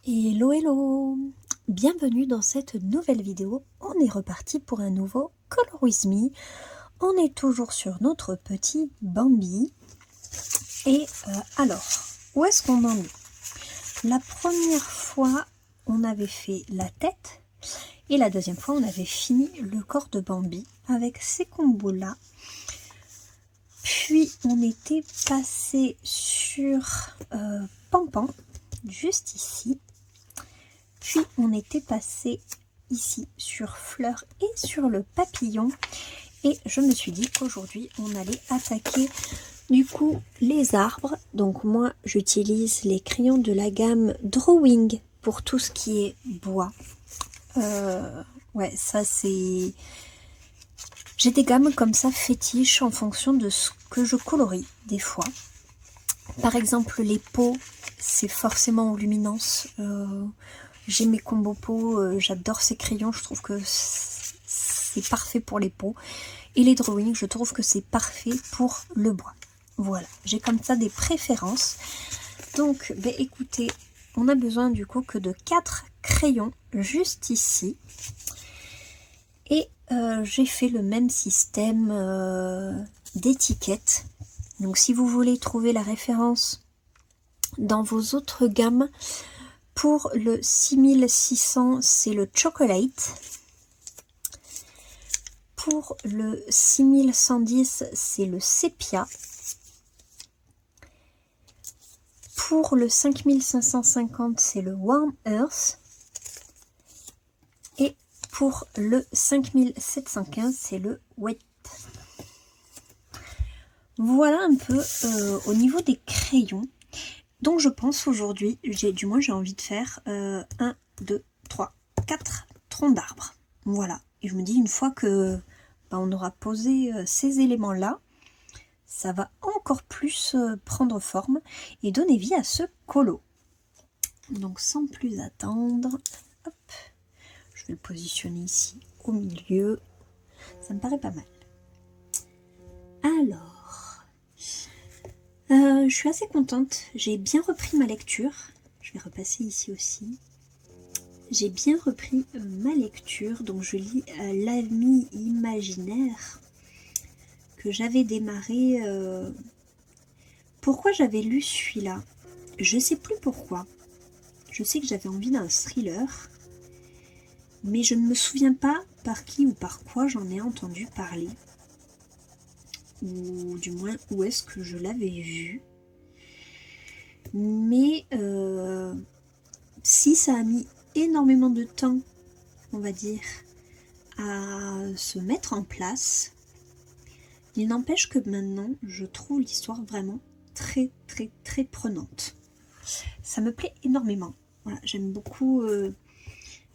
Hello hello! Bienvenue dans cette nouvelle vidéo. On est reparti pour un nouveau Color With Me. On est toujours sur notre petit Bambi. Et alors, où est-ce qu'on en est? La première fois, on avait fait la tête. Et la deuxième fois, on avait fini le corps de Bambi avec ces combos-là. Puis, on était passé sur Pampan, juste ici. Puis on était passé ici sur Fleur et sur le papillon. Et je me suis dit qu'aujourd'hui on allait attaquer du coup les arbres. Donc moi j'utilise les crayons de la gamme Drawing pour tout ce qui est bois. Ouais, ça c'est... J'ai des gammes comme ça fétiches en fonction de ce que je colorie des fois. Par exemple les peaux, c'est forcément en luminance. J'ai mes combos peaux, j'adore ces crayons, je trouve que c'est parfait pour les peaux. Et les drawings, je trouve que c'est parfait pour le bois. Voilà, j'ai comme ça des préférences. Donc, ben, écoutez, on a besoin du coup que de 4 crayons juste ici. Et j'ai fait le même système d'étiquettes. Donc si vous voulez trouver la référence dans vos autres gammes, pour le 6600, c'est le Chocolate. Pour le 6110, c'est le Sépia. Pour le 5550, c'est le Warm Earth. Et pour le 5715, c'est le Wet. Voilà un peu au niveau des crayons. Donc je pense aujourd'hui, du moins j'ai envie de faire 1, 2, 3, 4 troncs d'arbres. Voilà. Et je me dis une fois que on aura posé ces éléments-là, ça va encore plus prendre forme et donner vie à ce colo. Donc sans plus attendre, hop, je vais le positionner ici au milieu. Ça me paraît pas mal. Alors... je suis assez contente, j'ai bien repris ma lecture, je vais repasser ici aussi. J'ai bien repris ma lecture, donc je lis L'ami imaginaire que j'avais démarré. Pourquoi j'avais lu celui-là? Je sais plus pourquoi. Je sais que j'avais envie d'un thriller, mais je ne me souviens pas par qui ou par quoi j'en ai entendu parler. Ou du moins où est-ce que je l'avais vu. Mais si ça a mis énormément de temps, on va dire, à se mettre en place, il n'empêche que maintenant je trouve l'histoire vraiment très très très prenante. Ça me plaît énormément. Voilà, j'aime beaucoup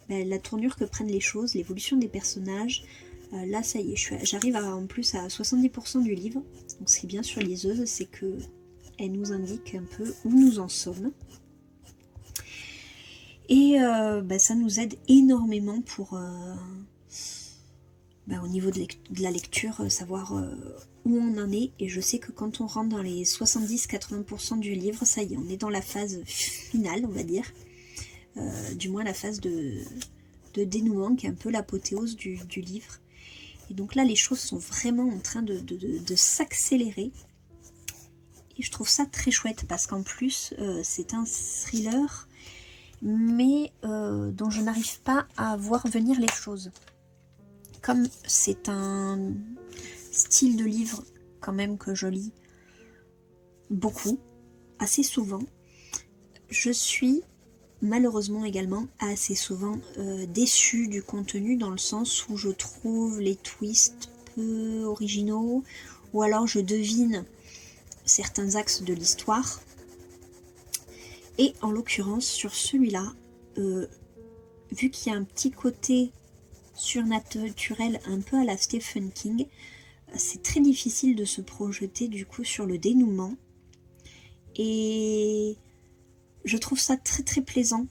la tournure que prennent les choses, l'évolution des personnages. Là ça y est, j'arrive en plus à 70% du livre. Donc ce qui est bien sur Liseuse, c'est que elle nous indique un peu où nous en sommes. Et ça nous aide énormément pour, au niveau de la lecture, savoir où on en est. Et je sais que quand on rentre dans les 70-80% du livre, ça y est, on est dans la phase finale, on va dire. Du moins la phase de dénouement, qui est un peu l'apothéose du livre. Et donc là, les choses sont vraiment en train de s'accélérer. Et je trouve ça très chouette, parce qu'en plus, c'est un thriller, mais dont je n'arrive pas à voir venir les choses. Comme c'est un style de livre quand même que je lis beaucoup, assez souvent, je suis malheureusement également assez souvent déçue du contenu, dans le sens où je trouve les twists peu originaux, ou alors je devine certains axes de l'histoire. Et en l'occurrence sur celui-là, vu qu'il y a un petit côté surnaturel un peu à la Stephen King, c'est très difficile de se projeter du coup sur le dénouement. Et je trouve ça très très plaisant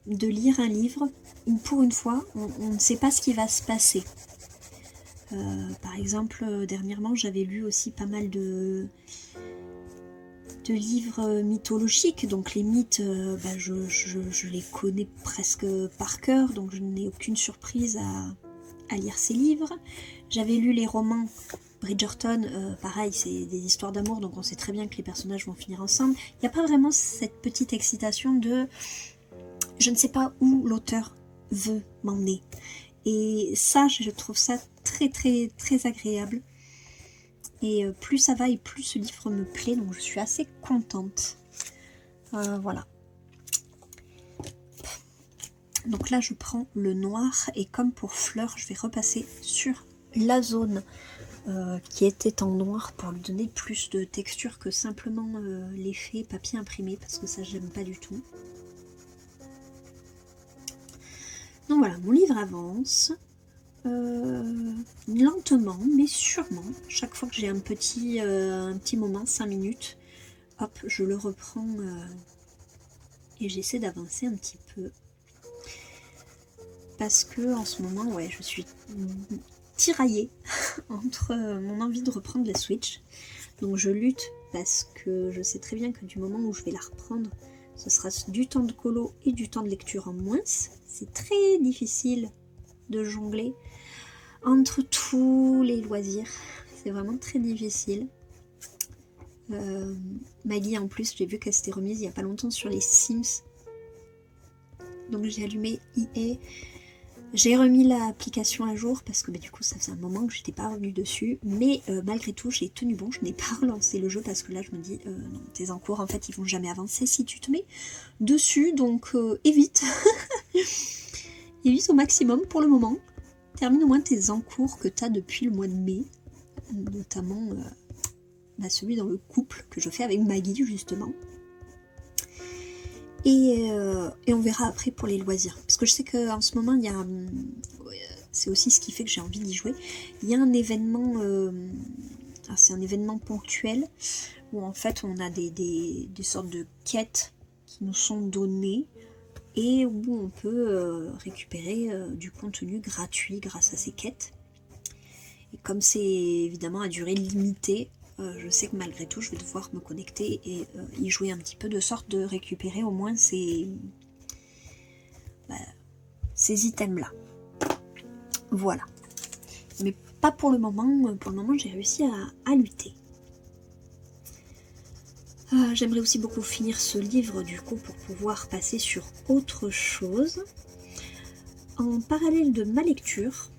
de lire un livre où pour une fois on ne sait pas ce qui va se passer. Par exemple, dernièrement j'avais lu aussi pas mal de de livres mythologiques, donc les mythes, je les connais presque par cœur, donc je n'ai aucune surprise à lire ces livres. J'avais lu les romans Bridgerton, pareil, c'est des histoires d'amour, donc on sait très bien que les personnages vont finir ensemble. Il n'y a pas vraiment cette petite excitation de je ne sais pas où l'auteur veut m'emmener. Et ça, je trouve ça très très très agréable. Et plus ça va et plus ce livre me plaît, donc je suis assez contente. Voilà. Donc là je prends le noir et comme pour Fleur, je vais repasser sur la zone qui était en noir pour lui donner plus de texture que simplement l'effet papier imprimé, parce que ça j'aime pas du tout. Donc voilà, mon livre avance. Lentement mais sûrement, chaque fois que j'ai un petit moment, 5 minutes, hop, je le reprends et j'essaie d'avancer un petit peu parce que en ce moment, ouais, je suis tiraillée entre mon envie de reprendre la Switch, donc je lutte parce que je sais très bien que du moment où je vais la reprendre, ce sera du temps de colo et du temps de lecture en moins. C'est très difficile de jongler entre tous les loisirs, c'est vraiment très difficile. Maggie en plus, j'ai vu qu'elle s'était remise il n'y a pas longtemps sur les Sims, donc j'ai allumé EA, j'ai remis l'application à jour parce que du coup ça faisait un moment que j'étais pas revenue dessus, mais malgré tout j'ai tenu bon, je n'ai pas relancé le jeu parce que là je me dis non, tes encours en fait ils vont jamais avancer si tu te mets dessus, donc évite évite au maximum pour le moment. Termine au moins tes encours que tu as depuis le mois de mai, notamment celui dans le couple que je fais avec Maggie justement. Et on verra après pour les loisirs. Parce que je sais qu'en ce moment, il y a... c'est aussi ce qui fait que j'ai envie d'y jouer. Il y a un événement... c'est un événement ponctuel où en fait on a des sortes de quêtes qui nous sont données et où on peut récupérer du contenu gratuit grâce à ces quêtes. Et comme c'est évidemment à durée limitée, je sais que malgré tout je vais devoir me connecter et y jouer un petit peu, de sorte de récupérer au moins ces items là. Voilà. Mais pas pour le moment. Pour le moment j'ai réussi à lutter. J'aimerais aussi beaucoup finir ce livre du coup pour pouvoir passer sur autre chose. En parallèle de ma lecture,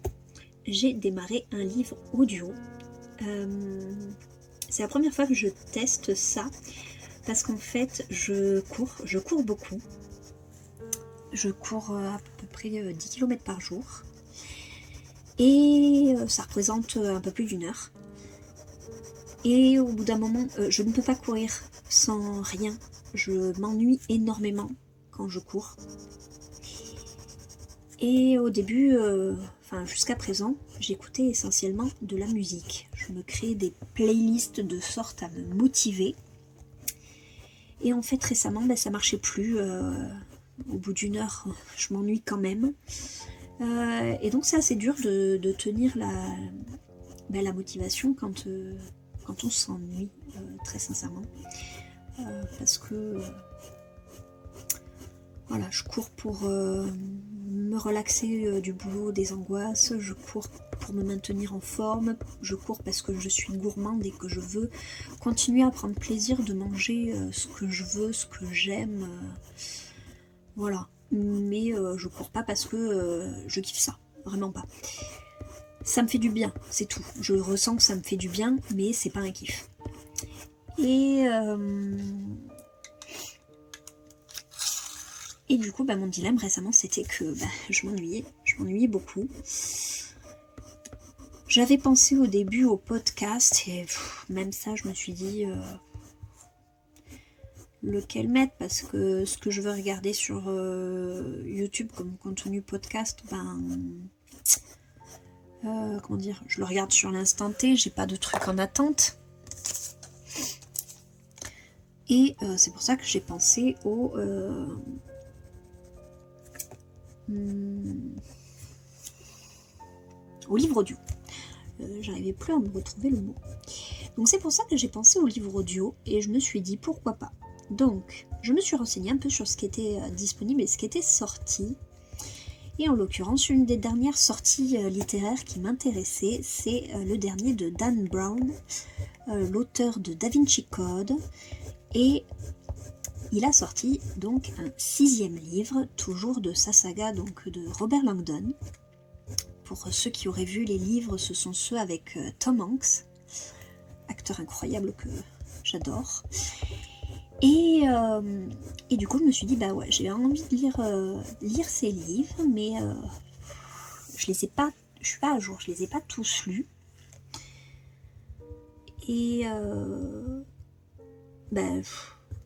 j'ai démarré un livre audio. C'est la première fois que je teste ça parce qu'en fait je cours beaucoup. Je cours à peu près 10 km par jour et ça représente un peu plus d'1 heure. Et au bout d'un moment, je ne peux pas courir sans rien. Je m'ennuie énormément quand je cours. Et au début, jusqu'à présent, j'écoutais essentiellement de la musique. Je me créais des playlists de sorte à me motiver. Et en fait, récemment, ça marchait plus. Au bout d'1 heure, je m'ennuie quand même. Et donc c'est assez dur de tenir la motivation quand on s'ennuie, très sincèrement. Parce que voilà, je cours pour me relaxer du boulot, des angoisses, je cours pour me maintenir en forme, je cours parce que je suis gourmande et que je veux continuer à prendre plaisir de manger ce que je veux, ce que j'aime, voilà. Mais je cours pas parce que je kiffe ça, vraiment pas. Ça me fait du bien, c'est tout. Je ressens que ça me fait du bien, mais c'est pas un kiff. Et du coup, mon dilemme récemment, c'était que je m'ennuyais beaucoup. J'avais pensé au début au podcast, et même ça, je me suis dit lequel mettre, parce que ce que je veux regarder sur YouTube comme contenu podcast, comment dire, je le regarde sur l'instant T, j'ai pas de truc en attente. Et c'est pour ça que j'ai pensé au livre audio. J'arrivais plus à me retrouver le mot. Donc c'est pour ça que j'ai pensé au livre audio et je me suis dit pourquoi pas. Donc je me suis renseignée un peu sur ce qui était disponible et ce qui était sorti. Et en l'occurrence, une des dernières sorties littéraires qui m'intéressait, c'est le dernier de Dan Brown, l'auteur de Da Vinci Code. Et il a sorti donc un 6e livre, toujours de sa saga donc de Robert Langdon. Pour ceux qui auraient vu les livres, ce sont ceux avec Tom Hanks, acteur incroyable que j'adore. Et du coup, je me suis dit, bah ouais, j'ai envie de lire ces livres, mais je suis pas à jour, je les ai pas tous lus. Et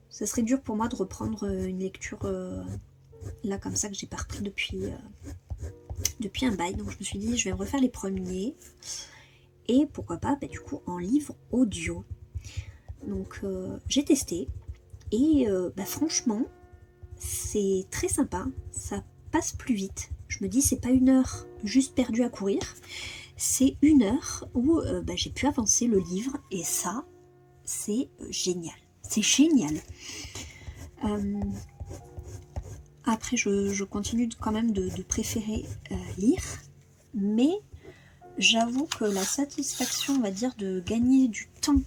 ça serait dur pour moi de reprendre une lecture là comme ça que j'ai pas repris depuis un bail. Donc je me suis dit, je vais refaire les premiers. Et pourquoi pas, du coup, en livre audio. Donc j'ai testé. Et franchement, c'est très sympa, ça passe plus vite. Je me dis, c'est pas 1 heure juste perdue à courir, c'est 1 heure où j'ai pu avancer le livre, et ça, c'est génial. C'est génial. Après, je continue quand même de préférer lire, mais j'avoue que la satisfaction, on va dire, de gagner du temps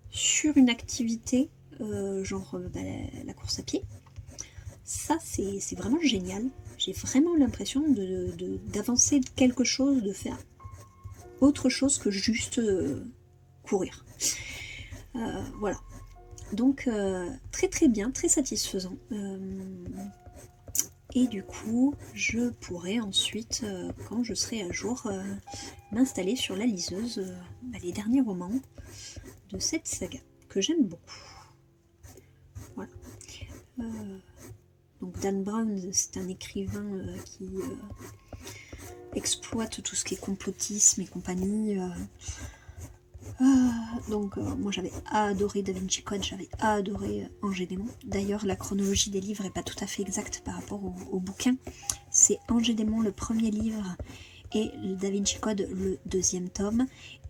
sur une activité, la course à pied, ça c'est vraiment génial. J'ai vraiment l'impression d'avancer quelque chose, de faire autre chose que juste courir. Voilà. Donc très très bien, très satisfaisant. Et du coup, je pourrai ensuite, quand je serai à jour, m'installer sur la liseuse les derniers romans de cette saga, que j'aime beaucoup. Voilà. Donc Dan Brown, c'est un écrivain qui exploite tout ce qui est complotisme et compagnie. Moi j'avais adoré Da Vinci Code, j'avais adoré Angers-Démon. D'ailleurs la chronologie des livres n'est pas tout à fait exacte par rapport au bouquin. C'est Angers-Démon le premier livre et Da Vinci Code le 2e tome.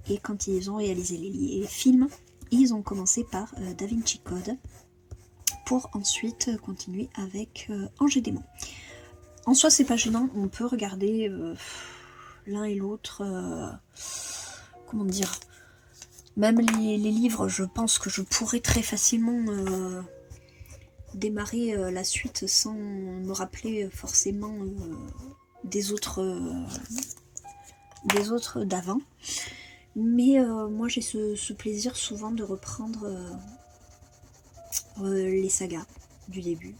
Et quand ils ont réalisé les films, ils ont commencé par Da Vinci Code pour ensuite continuer avec Angers-Démon. En soi c'est pas gênant, on peut regarder l'un et l'autre, comment dire, même les livres, je pense que je pourrais très facilement démarrer la suite sans me rappeler forcément des autres d'avant. Mais moi j'ai ce plaisir souvent de reprendre les sagas du début.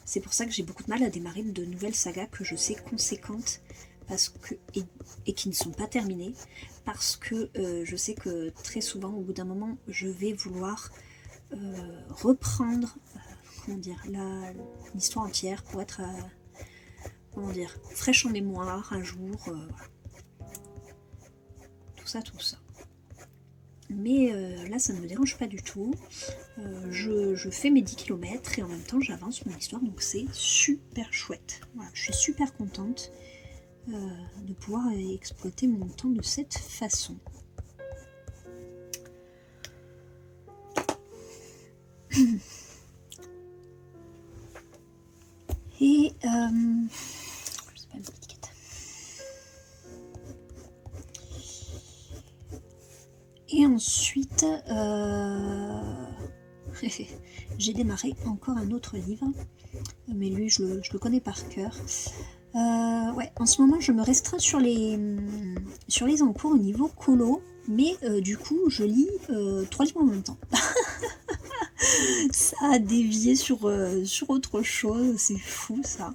C'est pour ça que j'ai beaucoup de mal à démarrer de nouvelles sagas que je sais conséquentes et qui ne sont pas terminées, parce que je sais que très souvent au bout d'un moment je vais vouloir reprendre l'histoire entière pour être fraîche en mémoire un jour, tout ça. Mais là ça ne me dérange pas du tout. Je fais mes 10 km et en même temps j'avance mon histoire, donc c'est super chouette. Voilà, je suis super contente de pouvoir exploiter mon temps de cette façon. Et ensuite j'ai démarré encore un autre livre, mais lui je le connais par cœur. En ce moment je me restreins sur les encours au niveau colo, mais du coup je lis 3 livres en même temps. Ça a dévié sur autre chose, c'est fou ça.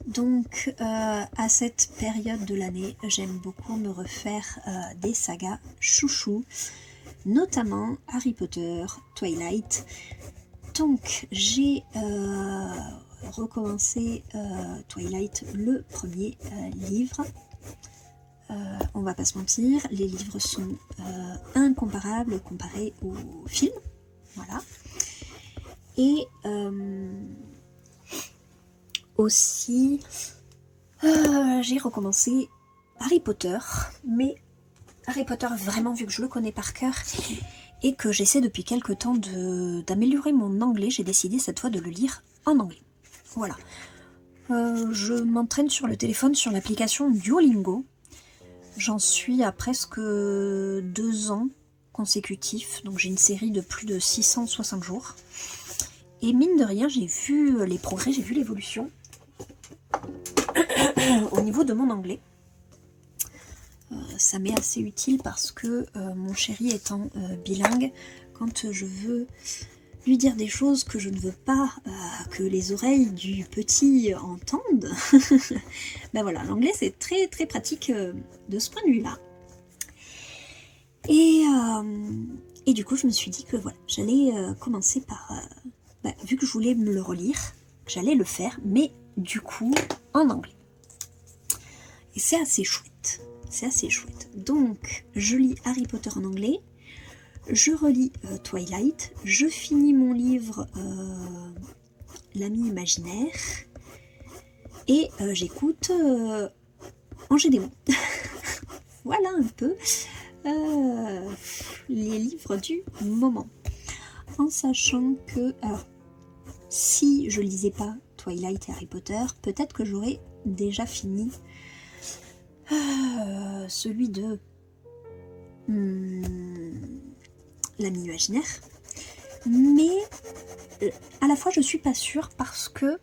Donc à cette période de l'année, j'aime beaucoup me refaire des sagas chouchou, notamment Harry Potter, Twilight. Donc j'ai recommencé Twilight, le premier livre. On va pas se mentir, les livres sont incomparables comparés au film. Voilà. Et aussi j'ai recommencé Harry Potter, mais Harry Potter, vraiment, vu que je le connais par cœur et que j'essaie depuis quelques temps d'améliorer mon anglais, j'ai décidé cette fois de le lire en anglais. Voilà. Je m'entraîne sur le téléphone sur l'application Duolingo. J'en suis à presque 2 ans consécutifs, donc j'ai une série de plus de 660 jours. Et mine de rien, j'ai vu les progrès, j'ai vu l'évolution au niveau de mon anglais. Ça m'est assez utile parce que mon chéri étant bilingue, quand je veux lui dire des choses que je ne veux pas que les oreilles du petit entendent, ben voilà, l'anglais c'est très très pratique de ce point de vue-là. Et du coup, je me suis dit que voilà, j'allais commencer par, vu que je voulais me le relire, j'allais le faire, mais du coup en anglais. Et c'est assez chouette. C'est assez chouette. Donc, je lis Harry Potter en anglais, je relis Twilight, je finis mon livre L'ami imaginaire, et j'écoute Angers Démon. Voilà un peu les livres du moment. En sachant que, alors, si je lisais pas Twilight et Harry Potter, peut-être que j'aurais déjà fini celui de l'ami imaginaire, mais à la fois je suis pas sûre parce que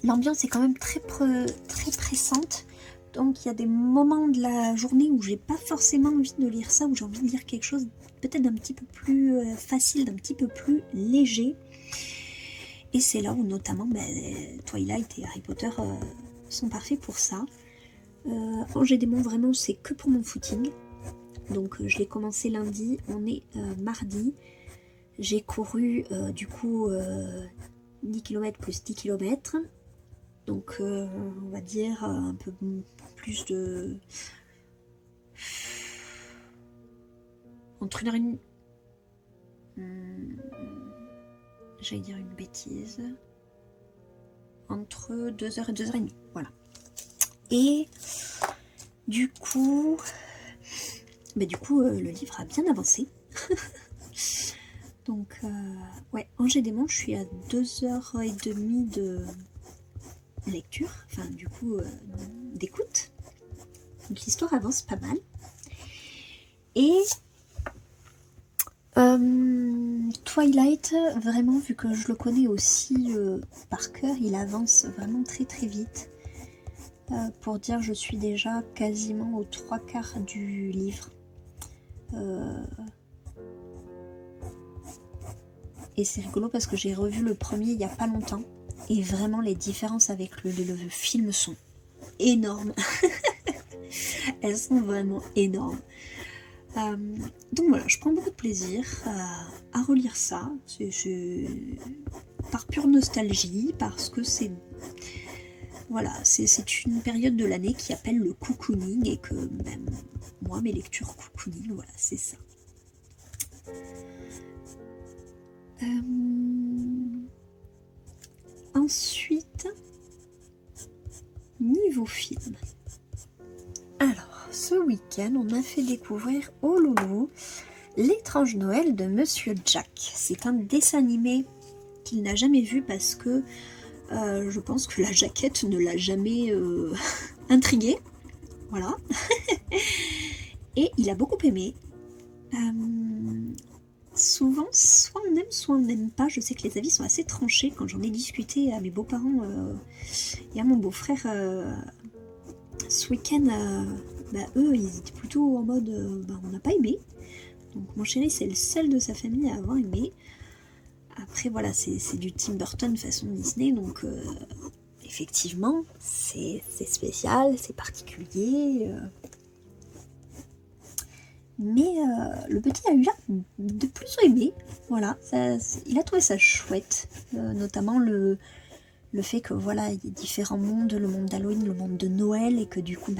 l'ambiance est quand même très pressante, donc il y a des moments de la journée où j'ai pas forcément envie de lire ça, où j'ai envie de lire quelque chose peut-être d'un petit peu plus facile, d'un petit peu plus léger, et c'est là où notamment Twilight et Harry Potter sont parfaits pour ça. Angers Démon, vraiment c'est que pour mon footing, donc je l'ai commencé lundi, on est mardi, j'ai couru du coup 10 km plus 10 km, donc on va dire un peu plus de entre 1h30, j'allais dire une bêtise, entre 2h et 2h30, voilà. Et du coup, le livre a bien avancé. Donc, ouais, Angers Démon, je suis à 2h30 de lecture, enfin, du coup, d'écoute. Donc, l'histoire avance pas mal. Et Twilight, vraiment, vu que je le connais aussi par cœur, il avance vraiment très très vite. Pour dire, je suis déjà quasiment aux 3/4 du livre. Et c'est rigolo parce que j'ai revu le premier il n'y a pas longtemps. Et vraiment, les différences avec le film sont énormes. Elles sont vraiment énormes. Donc voilà, je prends beaucoup de plaisir à relire ça. C'est par pure nostalgie, parce que c'est... Voilà, c'est une période de l'année qui appelle le cocooning, et que même moi, mes lectures cocooning, voilà, c'est ça. Ensuite, niveau film. Alors, ce week-end, on a fait découvrir au loulou L'étrange Noël de Monsieur Jack. C'est un dessin animé qu'il n'a jamais vu parce que je pense que la jaquette ne l'a jamais intrigué. Voilà. Et il a beaucoup aimé. Souvent, soit on aime, soit on n'aime pas. Je sais que les avis sont assez tranchés. Quand j'en ai discuté à mes beaux-parents et à mon beau-frère ce week-end, eux, ils étaient plutôt en mode on n'a pas aimé. Donc mon chéri, c'est le seul de sa famille à avoir aimé. Après, voilà, c'est du Tim Burton façon Disney, donc effectivement, c'est spécial, c'est particulier. Mais le petit a eu l'air de plus aimer. Voilà, il a trouvé ça chouette, notamment le fait que voilà, il y a différents mondes, le monde d'Halloween, le monde de Noël, et que du coup,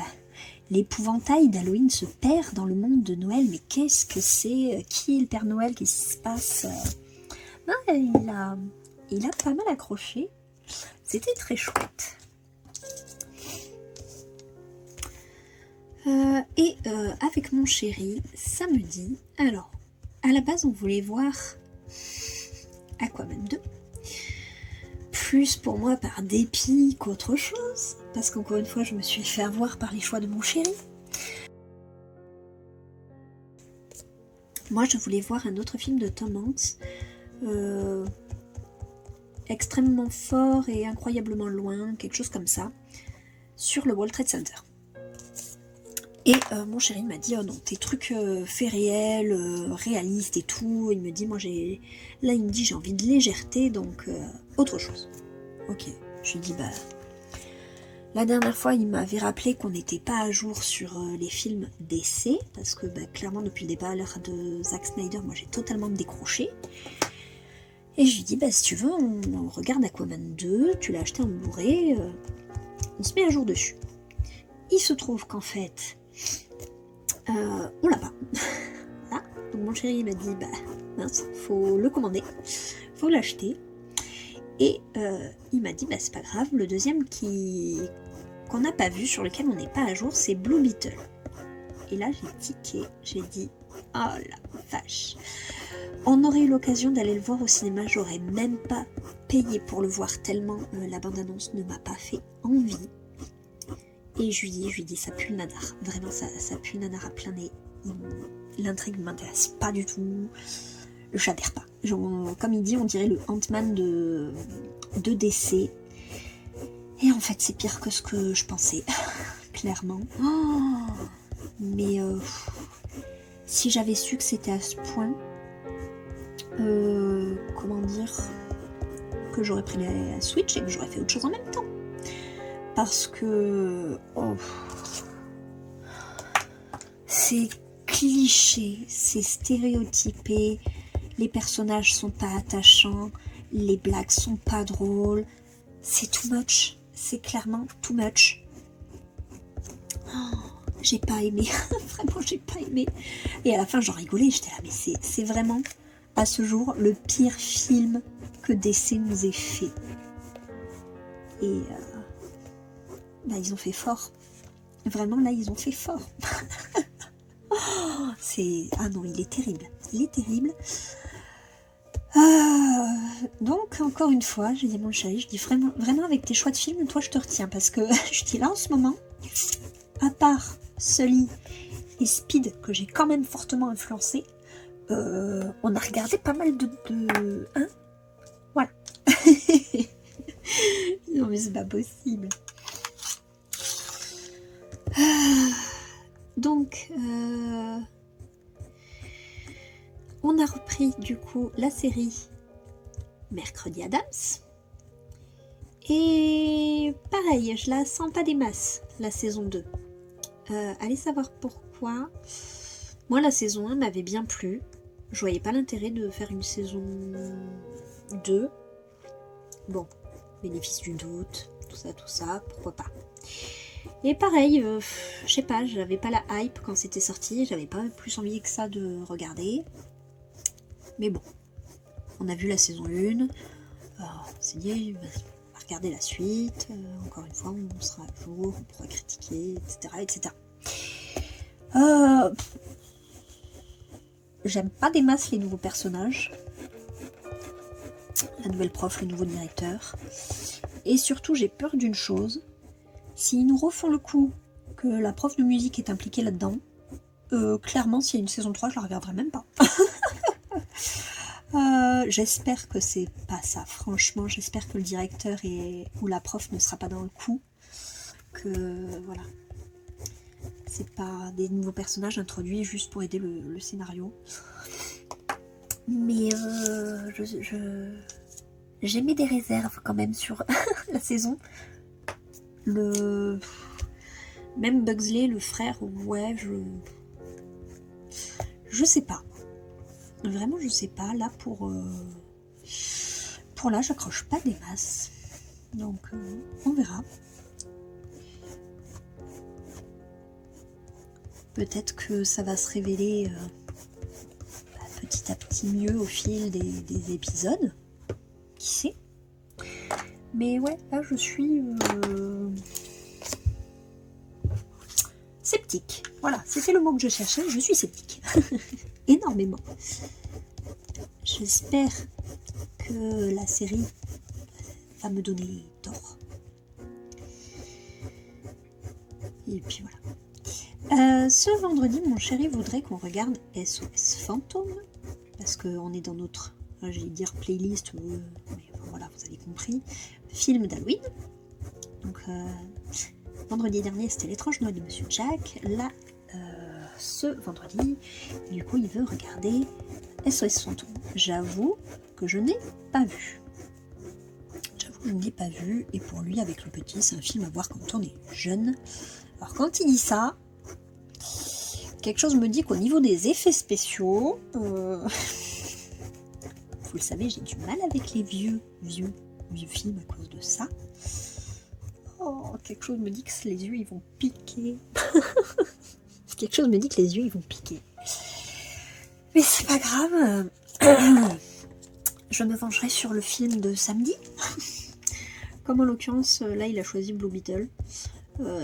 l'épouvantail d'Halloween se perd dans le monde de Noël. Mais qu'est-ce que c'est? Qui est le Père Noël? Qu'est-ce qui se passe? Il a pas mal accroché. C'était très chouette. Avec mon chéri, samedi, alors, à la base on voulait voir Aquaman 2. Plus pour moi par dépit qu'autre chose, parce qu'encore une fois je me suis fait avoir par les choix de mon chéri. Moi je voulais voir un autre film de Tom Hanks, extrêmement fort et incroyablement loin, quelque chose comme ça, sur le World Trade Center. Et mon chéri m'a dit, oh non, tes trucs faits réels, réalistes et tout, il me dit, moi j'ai... Là il me dit, j'ai envie de légèreté, donc autre chose. Ok, je lui dis, bah... La dernière fois, il m'avait rappelé qu'on n'était pas à jour sur les films DC, parce que bah, clairement, depuis le départ de Zack Snyder, moi j'ai totalement décroché. Et je lui dis, bah si tu veux, on regarde Aquaman 2, tu l'as acheté en Blu-ray, on se met à jour dessus. Il se trouve qu'en fait, on l'a pas. Voilà. Donc mon chéri m'a dit, bah mince, faut le commander, faut l'acheter. Et il m'a dit, bah c'est pas grave, le deuxième qu'on n'a pas vu, sur lequel on n'est pas à jour, c'est Blue Beetle. Et là j'ai tiqué, j'ai dit, oh la vache. On aurait eu l'occasion d'aller le voir au cinéma, j'aurais même pas payé pour le voir tellement la bande-annonce ne m'a pas fait envie. Et je lui dis, ça pue le nanar. Vraiment, ça pue le nanar à plein nez. L'intrigue ne m'intéresse pas du tout. J'adhère pas. Comme il dit, on dirait le Ant-Man de DC. Et en fait, c'est pire que ce que je pensais. Clairement. Oh, mais si j'avais su que c'était à ce point, comment dire, que j'aurais pris la Switch et que j'aurais fait autre chose en même temps. Parce que c'est cliché, c'est stéréotypé, les personnages sont pas attachants, les blagues sont pas drôles, c'est too much, c'est clairement too much. Oh, j'ai pas aimé, vraiment j'ai pas aimé. Et à la fin j'en rigolais, j'étais là, mais c'est vraiment à ce jour le pire film que DC nous ait fait. Et bah, ils ont fait fort. Vraiment, là, ils ont fait fort. Ah non, il est terrible. Il est terrible. Donc, encore une fois, j'ai dit à mon chéri, je dis vraiment avec tes choix de films, toi, je te retiens. Parce que je dis là, en ce moment, à part Sully et Speed, que j'ai quand même fortement influencé, on a regardé pas mal de... Hein, voilà. Non, mais c'est pas possible. Donc, on a repris du coup la série Mercredi Addams. Et pareil, je la sens pas des masses, la saison 2. Allez savoir pourquoi. Moi, la saison 1 m'avait bien plu. Je voyais pas l'intérêt de faire une saison 2. Bon, bénéfice du doute, tout ça, pourquoi pas. Et pareil, je sais pas, j'avais pas la hype quand c'était sorti, j'avais pas plus envie que ça de regarder. Mais bon, on a vu la saison 1, on s'est dit, on va regarder la suite, encore une fois, on sera à jour, on pourra critiquer, etc. J'aime pas des masses les nouveaux personnages, la nouvelle prof, le nouveau directeur, et surtout j'ai peur d'une chose. S'ils nous refont le coup que la prof de musique est impliquée là-dedans, clairement, s'il y a une saison 3, je la regarderai même pas. J'espère que c'est pas ça. Franchement, j'espère que le directeur ou la prof ne sera pas dans le coup. Que, voilà. C'est pas des nouveaux personnages introduits juste pour aider le scénario. Mais j'ai mis des réserves quand même sur la saison. Même Bugsley, le frère, ouais, je sais pas. Vraiment, je sais pas. Là, pour là, j'accroche pas des masses. Donc, on verra. Peut-être que ça va se révéler petit à petit mieux au fil des épisodes. Qui sait? Mais ouais, là, je suis... sceptique. Voilà, c'était le mot que je cherchais, je suis sceptique. Énormément. J'espère que la série va me donner tort. Et puis voilà. Ce vendredi, mon chéri voudrait qu'on regarde SOS Fantôme. Parce qu'on est dans notre, j'allais dire playlist, mais voilà, vous avez compris, film d'Halloween. Donc, vendredi dernier, c'était l'étrange Noël de Monsieur Jack. Là, ce vendredi, du coup, il veut regarder SOS Fantôme. J'avoue que je n'ai pas vu. Et pour lui, avec le petit, c'est un film à voir quand on est jeune. Alors, quand il dit ça, quelque chose me dit qu'au niveau des effets spéciaux, vous le savez, j'ai du mal avec les vieux films à cause de ça. Oh, quelque chose me dit que les yeux, ils vont piquer. Quelque chose me dit que les yeux, ils vont piquer. Mais c'est pas grave. Je me vengerai sur le film de samedi. Comme en l'occurrence, là, il a choisi Blue Beetle.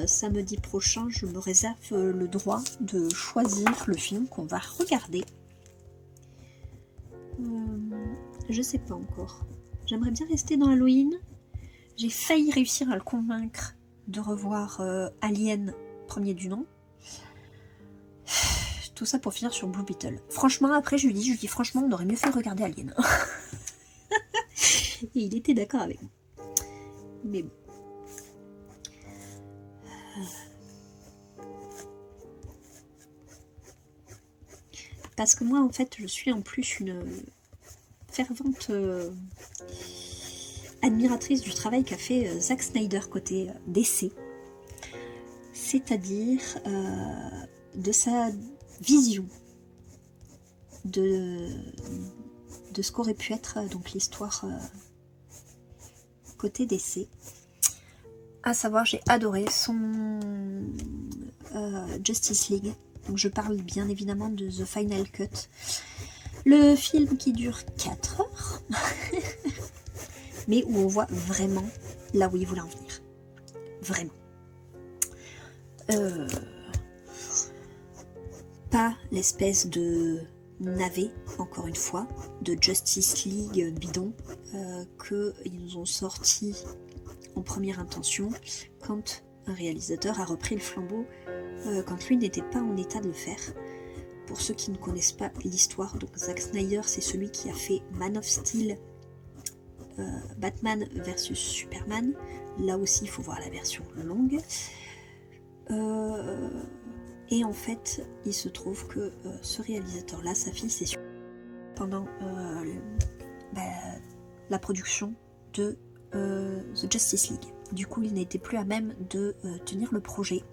Samedi prochain, je me réserve le droit de choisir le film qu'on va regarder. Je sais pas encore. J'aimerais bien rester dans Halloween. J'ai failli réussir à le convaincre de revoir Alien, premier du nom. Tout ça pour finir sur Blue Beetle. Franchement, après, je lui dis franchement, on aurait mieux fait regarder Alien. Et il était d'accord avec moi. Mais bon. Parce que moi, en fait, je suis en plus une fervente admiratrice du travail qu'a fait Zack Snyder côté DC. C'est-à-dire de sa vision de ce qu'aurait pu être donc l'histoire côté DC. À savoir, j'ai adoré son Justice League. Donc je parle bien évidemment de The Final Cut. Le film qui dure 4 heures, mais où on voit vraiment là où il voulait en venir. Vraiment. Pas l'espèce de navet, encore une fois, de Justice League bidon qu'ils nous ont sorti en première intention quand un réalisateur a repris le flambeau quand lui n'était pas en état de le faire. Pour ceux qui ne connaissent pas l'histoire, donc Zack Snyder, c'est celui qui a fait Man of Steel, Batman versus Superman. Là aussi, il faut voir la version longue. Et en fait, il se trouve que ce réalisateur-là, sa fille, c'est pendant la production de The Justice League. Du coup, il n'était plus à même de tenir le projet.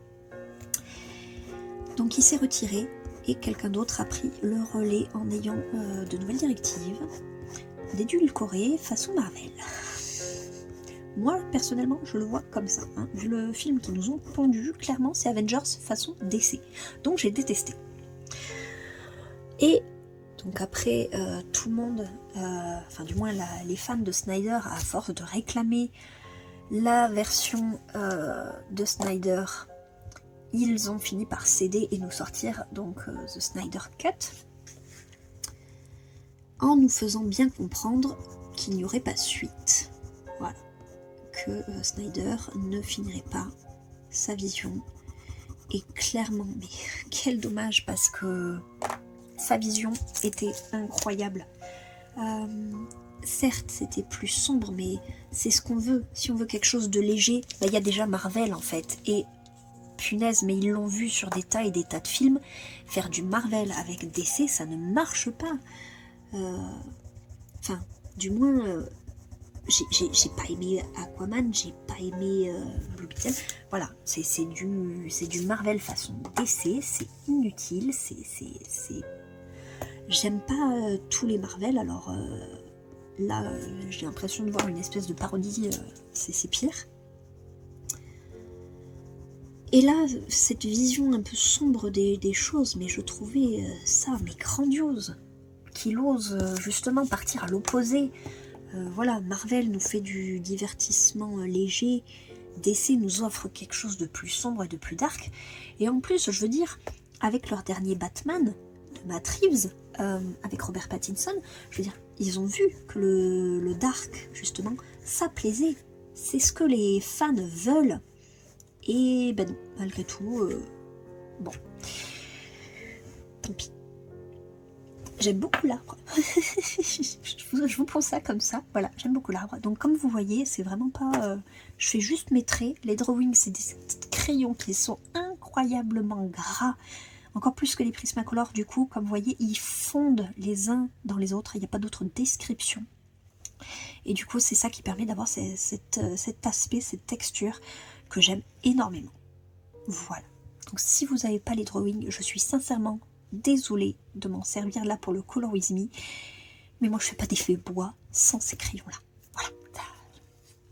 Donc il s'est retiré et quelqu'un d'autre a pris le relais en ayant de nouvelles directives d'édulcorer façon Marvel. Moi, personnellement, je le vois comme ça. Hein. Vu le film qu'ils nous ont pondu, clairement, c'est Avengers façon DC. Donc j'ai détesté. Et donc après, tout le monde, enfin du moins les fans de Snyder, à force de réclamer la version de Snyder, ils ont fini par céder et nous sortir donc The Snyder Cut, en nous faisant bien comprendre qu'il n'y aurait pas suite. Voilà. Que Snyder ne finirait pas sa vision. Et clairement, mais quel dommage, parce que sa vision était incroyable. Certes, c'était plus sombre, mais c'est ce qu'on veut. Si on veut quelque chose de léger, il y a déjà Marvel en fait. Et punaise, mais ils l'ont vu sur des tas et des tas de films. Faire du Marvel avec DC, ça ne marche pas. Enfin, du moins, j'ai pas aimé Aquaman, j'ai pas aimé Blue Beetle. Voilà, c'est du Marvel façon DC, c'est inutile, J'aime pas tous les Marvel, alors là, j'ai l'impression de voir une espèce de parodie, c'est pire. Et là, cette vision un peu sombre des choses, mais je trouvais ça mais grandiose. Qu'il ose justement partir à l'opposé. Voilà, Marvel nous fait du divertissement léger DC nous offre quelque chose de plus sombre et de plus dark. Et en plus, je veux dire, avec leur dernier Batman, de Matt Reeves, avec Robert Pattinson, je veux dire, ils ont vu que le dark, justement, ça plaisait. C'est ce que les fans veulent. Et ben non, malgré tout, bon, tant pis. J'aime beaucoup l'arbre. je vous pose ça comme ça. Voilà, j'aime beaucoup l'arbre. Donc comme vous voyez, c'est vraiment pas... je fais juste mes traits. Les drawings, c'est des petits crayons qui sont incroyablement gras. Encore plus que les Prismacolor. Du coup, comme vous voyez, ils fondent les uns dans les autres. Il n'y a pas d'autre description. Et du coup, c'est ça qui permet d'avoir cet aspect, cette texture que j'aime énormément. Voilà. Donc si vous n'avez pas les drawings, je suis sincèrement désolée de m'en servir là pour le Color With Me, mais moi je fais pas d'effet bois sans ces crayons là. Voilà,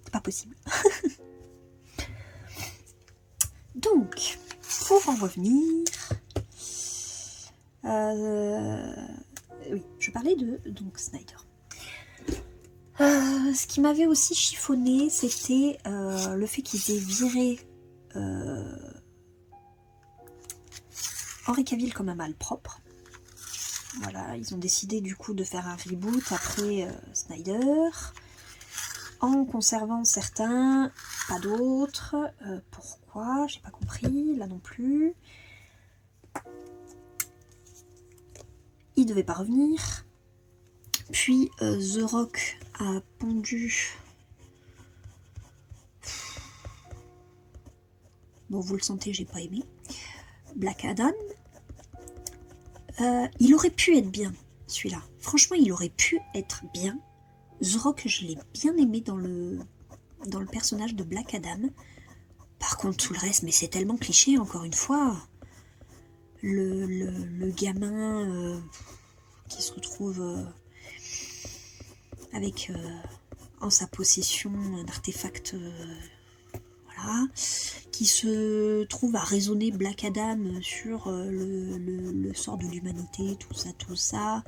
c'est pas possible. Donc, pour en revenir, oui, je parlais de donc Snyder. Ce qui m'avait aussi chiffonné, c'était le fait qu'ils aient viré Henry Cavill comme un malpropre. Voilà, ils ont décidé du coup de faire un reboot après Snyder, en conservant certains, pas d'autres. Pourquoi? J'ai pas compris, là non plus. Il devait pas revenir. Puis The Rock a pondu... Bon, vous le sentez, j'ai pas aimé. Black Adam. Il aurait pu être bien, celui-là. Franchement, il aurait pu être bien. The Rock, je l'ai bien aimé dans le personnage de Black Adam. Par contre, tout le reste, mais c'est tellement cliché, encore une fois. Le gamin qui se retrouve avec en sa possession un artefact... voilà, qui se trouve à raisonner Black Adam sur le sort de l'humanité, tout ça.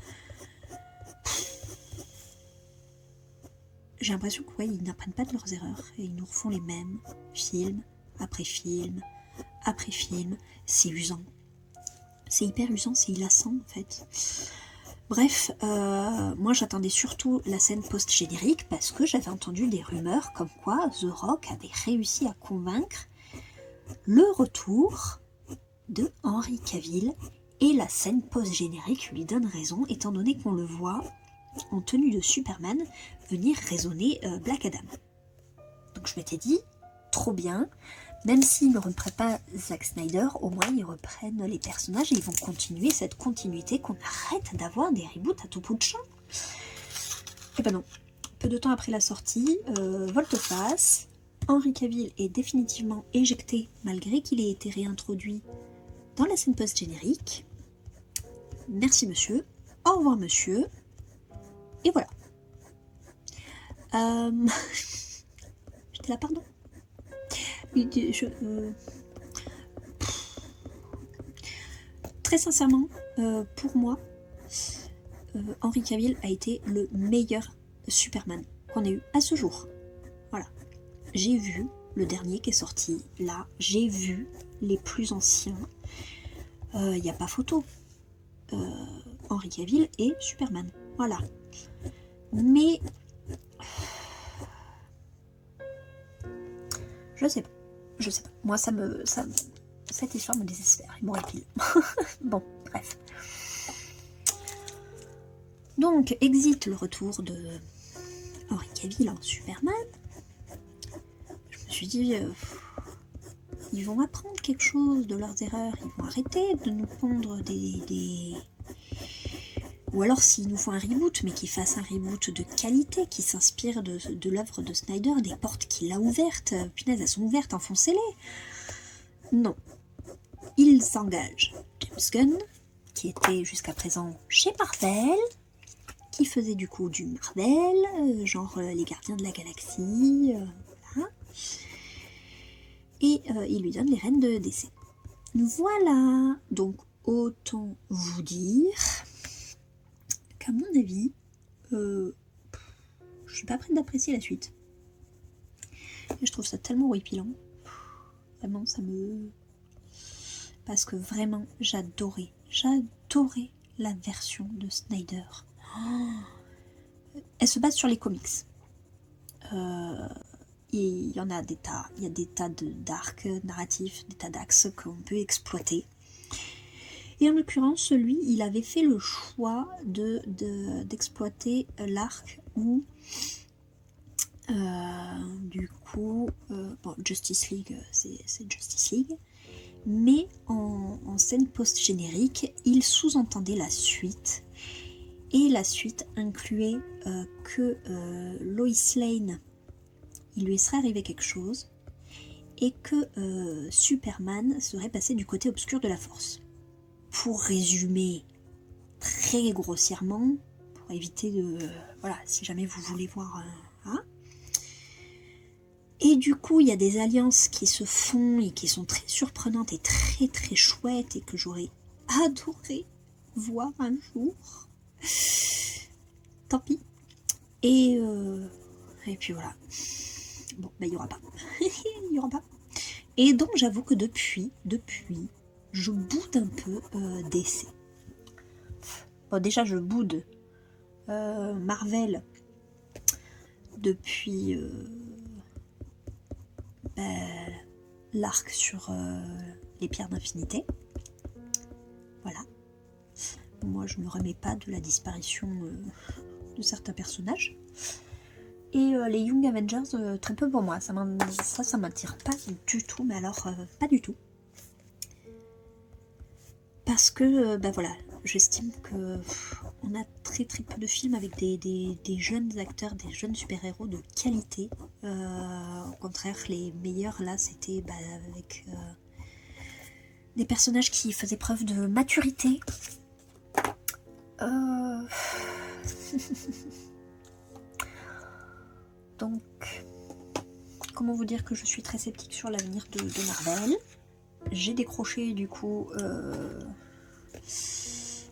J'ai l'impression qu'ils n'apprennent pas de leurs erreurs et ils nous refont les mêmes film après film après film. C'est usant. C'est hyper usant, c'est lassant en fait. Bref, moi j'attendais surtout la scène post-générique parce que j'avais entendu des rumeurs comme quoi The Rock avait réussi à convaincre le retour de Henry Cavill et la scène post-générique lui donne raison étant donné qu'on le voit en tenue de Superman venir raisonner Black Adam. Donc je m'étais dit, trop bien, même s'ils ne reprennent pas Zack Snyder, au moins ils reprennent les personnages et ils vont continuer cette continuité, qu'on arrête d'avoir des reboots à tout bout de champ. Et ben non, peu de temps après la sortie, volte-face, Henry Cavill est définitivement éjecté malgré qu'il ait été réintroduit dans la scène post-générique. Merci monsieur, au revoir monsieur, et voilà. J'étais là, pardon. Très sincèrement, pour moi, Henry Cavill a été le meilleur Superman qu'on ait eu à ce jour. Voilà. J'ai vu le dernier qui est sorti, là, j'ai vu les plus anciens. Il n'y a pas photo. Henry Cavill et Superman. Voilà. Mais... je sais pas. Moi, cette histoire me désespère. Il m'horripile. Bon, bref. Donc, exit le retour de Henry Cavill en Superman. Je me suis dit, ils vont apprendre quelque chose de leurs erreurs. Ils vont arrêter de nous pondre des... Ou alors s'il nous faut un reboot, mais qu'il fasse un reboot de qualité, qui s'inspire de l'œuvre de Snyder, des portes qu'il a ouvertes. Punaise, elles sont ouvertes, enfoncez-les. Non. Ils s'engagent James Gunn, qui était jusqu'à présent chez Marvel, qui faisait du coup du Marvel, genre les Gardiens de la Galaxie, voilà. Et il lui donne les rênes de DC. Voilà. Donc autant vous dire... qu'à mon avis, je suis pas prête d'apprécier la suite. Et je trouve ça tellement horripilant. Vraiment, ça me... Parce que vraiment, j'adorais la version de Snyder. Elle se base sur les comics. Il y en a des tas. Il y a des tas d'arcs narratifs, des tas d'axes qu'on peut exploiter. Et en l'occurrence, lui, il avait fait le choix d'exploiter l'arc où, du coup, bon, Justice League, c'est Justice League, mais en scène post-générique, il sous-entendait la suite. Et la suite incluait que Lois Lane, il lui serait arrivé quelque chose, et que Superman serait passé du côté obscur de la force. Pour résumer très grossièrement, pour éviter de... voilà, si jamais vous voulez voir... Et du coup, il y a des alliances qui se font et qui sont très surprenantes et très très chouettes et que j'aurais adoré voir un jour. Tant pis. Et puis voilà. Bon, ben il n'y aura pas. Il n'y aura pas. Et donc j'avoue que depuis, je boude un peu DC. Bon, déjà je boude Marvel depuis l'arc sur les pierres d'infinité. Voilà. Moi je me remets pas de la disparition de certains personnages. Et les Young Avengers, très peu pour moi. Ça m'attire pas du tout, mais alors pas du tout. Parce que, voilà, j'estime que on a très très peu de films avec des jeunes acteurs, des jeunes super-héros de qualité. Au contraire, les meilleurs là, c'était avec des personnages qui faisaient preuve de maturité. Donc, comment vous dire que je suis très sceptique sur l'avenir de Marvel. J'ai décroché du coup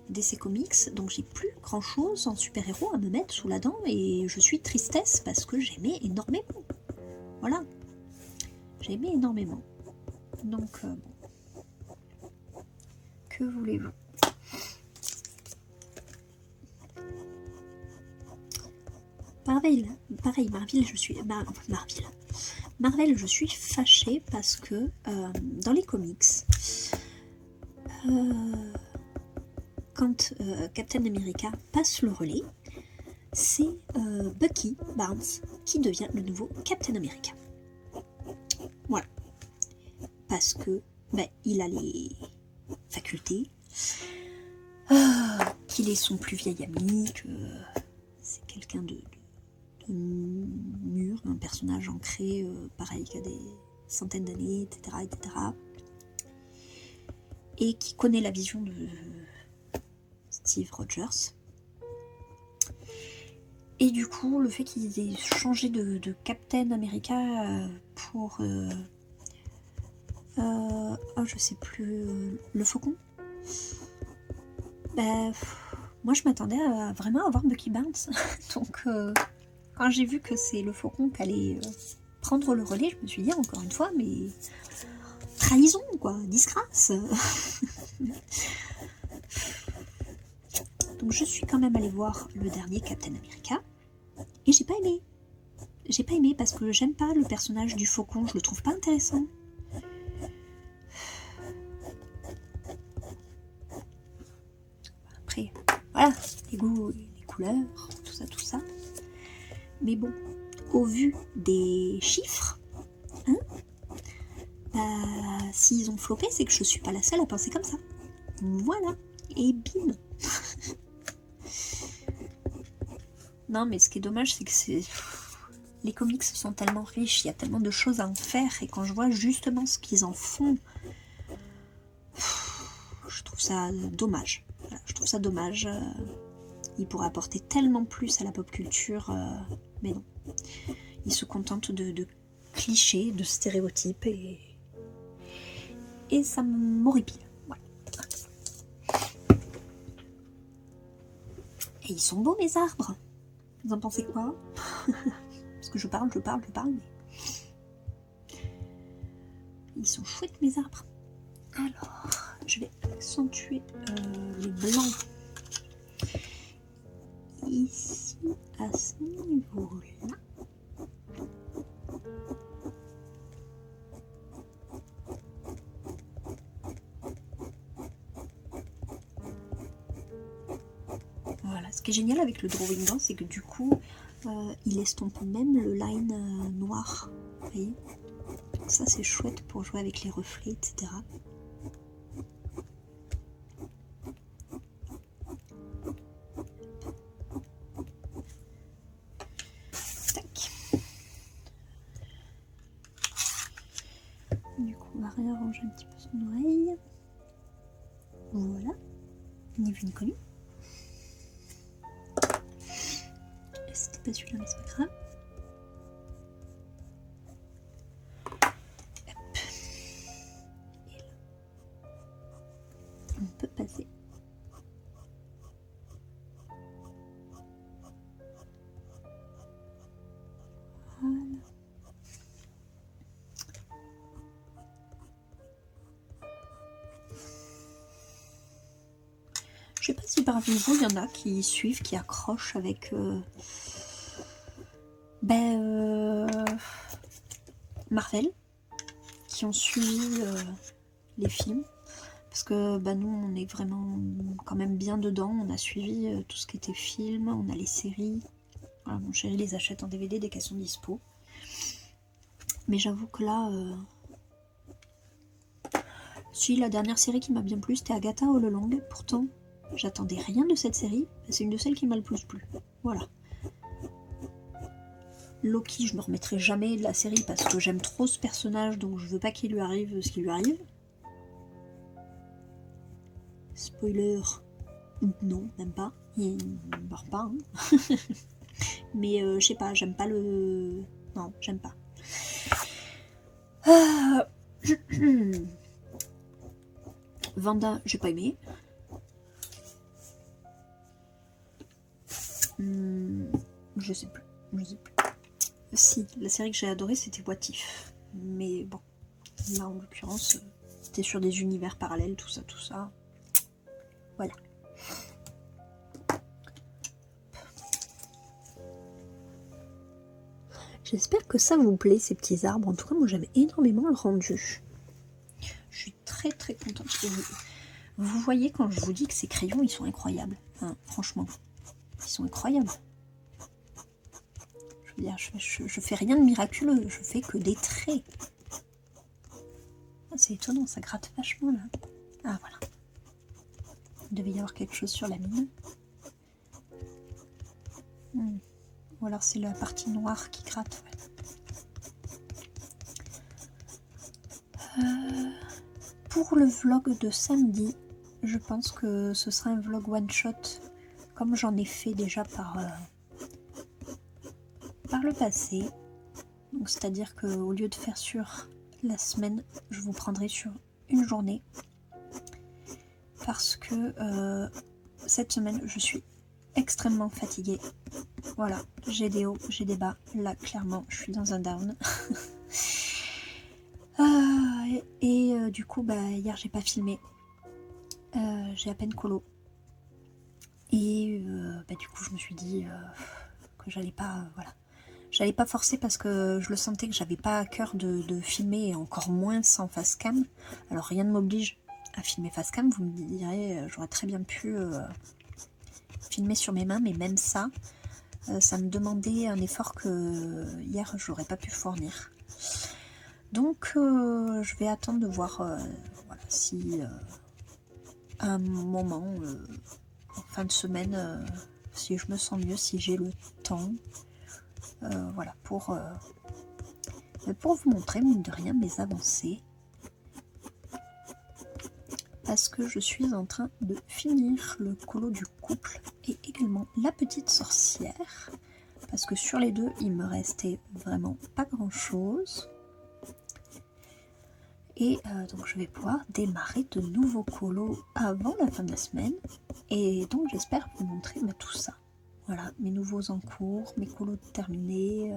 DC Comics, donc j'ai plus grand chose en super-héros à me mettre sous la dent et je suis tristesse parce que j'aimais énormément. Voilà, j'aimais énormément. Donc, bon. Que voulez-vous? Pareil, Marvel, je suis fâchée parce que dans les comics, quand Captain America passe le relais, c'est Bucky Barnes qui devient le nouveau Captain America. Voilà. Parce que il a les facultés, qu'il est son plus vieil ami, que c'est quelqu'un de mûr, un personnage ancré, pareil, qui a des centaines d'années, etc., etc. Et qui connaît la vision de Steve Rogers. Et du coup, le fait qu'ils aient changé de Captain America pour... je sais plus... le Faucon. Moi, je m'attendais à vraiment avoir Bucky Barnes. Donc, quand j'ai vu que c'est le Faucon qui allait prendre le relais, je me suis dit, encore une fois, mais... trahison, quoi, disgrâce. Donc je suis quand même allée voir le dernier Captain America et j'ai pas aimé. J'ai pas aimé parce que j'aime pas le personnage du Faucon, je le trouve pas intéressant. Après, voilà, les goûts, les couleurs, tout ça. Mais bon, au vu des chiffres, s'ils ont floppé, c'est que je suis pas la seule à penser comme ça. Voilà, et bim. Non, mais ce qui est dommage, c'est que les comics sont tellement riches, il y a tellement de choses à en faire, et quand je vois justement ce qu'ils en font, je trouve ça dommage. Voilà, je trouve ça dommage. Ils pourraient apporter tellement plus à la pop culture, mais non. Ils se contentent de clichés, de stéréotypes, et ça m'horripile. Voilà. Et ils sont beaux, mes arbres. Vous en pensez quoi? Parce que je parle, mais... ils sont chouettes mes arbres. Alors, je vais accentuer le blanc ici à ce niveau-là. Voilà, ce qui est génial avec le drawing blanc, c'est que du coup, il estompe même le line noir. Vous voyez? Donc ça, c'est chouette pour jouer avec les reflets, etc. Tac. Du coup, on va réarranger un petit peu son oreille. Voilà, ni vu ni connu. C'était pas celui-là, mais c'est pas grave. Hop. Et là, on peut passer. Voilà. Je sais pas si parmi vous il y en a qui suivent, qui accrochent avec Marvel, qui ont suivi les films, parce que nous on est vraiment quand même bien dedans, on a suivi tout ce qui était film, on a les séries. Voilà, mon chéri les achète en DVD dès qu'elles sont dispo. Mais j'avoue que là, si la dernière série qui m'a bien plu c'était Agatha All Along, pourtant j'attendais rien de cette série, c'est une de celles qui m'a le plus plu. Voilà. Loki, je me remettrai jamais de la série parce que j'aime trop ce personnage, donc je veux pas qu'il lui arrive ce qui lui arrive. Spoiler, non, même pas. Il meurt pas. Hein. Mais je sais pas, j'aime pas le... Non, j'aime pas. Wanda, j'ai pas aimé. Je sais plus. Si, la série que j'ai adorée c'était What If. Mais bon, là en l'occurrence, c'était sur des univers parallèles, tout ça. Voilà. J'espère que ça vous plaît ces petits arbres. En tout cas, moi j'aime énormément le rendu. Je suis très très contente. Vous voyez quand je vous dis que ces crayons ils sont incroyables. Enfin, franchement, ils sont incroyables. Je veux dire, je fais rien de miraculeux, je fais que des traits. Ah, c'est étonnant, ça gratte vachement là. Ah voilà. Il devait y avoir quelque chose sur la mine. Ou alors c'est la partie noire qui gratte. Ouais. Pour le vlog de samedi, je pense que ce sera un vlog one shot, comme j'en ai fait déjà par le passé. Donc c'est-à-dire qu'au lieu de faire sur la semaine, je vous prendrai sur une journée. Parce que cette semaine, je suis extrêmement fatiguée. Voilà, j'ai des hauts, j'ai des bas. Là, clairement, je suis dans un down. Du coup, hier, j'ai pas filmé. J'ai à peine colo. Et du coup, je me suis dit que j'allais pas... voilà. J'allais pas forcer parce que je le sentais que j'avais pas à cœur de filmer, et encore moins sans face cam. Alors, rien ne m'oblige à filmer face cam. Vous me direz, j'aurais très bien pu filmer sur mes mains, mais même ça, ça me demandait un effort que hier, j'aurais pas pu fournir. Donc, je vais attendre de voir voilà, si à un moment, en fin de semaine, si je me sens mieux, si j'ai le temps, voilà, pour vous montrer, mine de rien, mes avancées. Parce que je suis en train de finir le colo du couple et également la petite sorcière. Parce que sur les deux, il me restait vraiment pas grand chose. Et donc je vais pouvoir démarrer de nouveaux colos avant la fin de la semaine. Et donc j'espère vous montrer tout ça. Voilà, mes nouveaux en cours, mes colos terminés,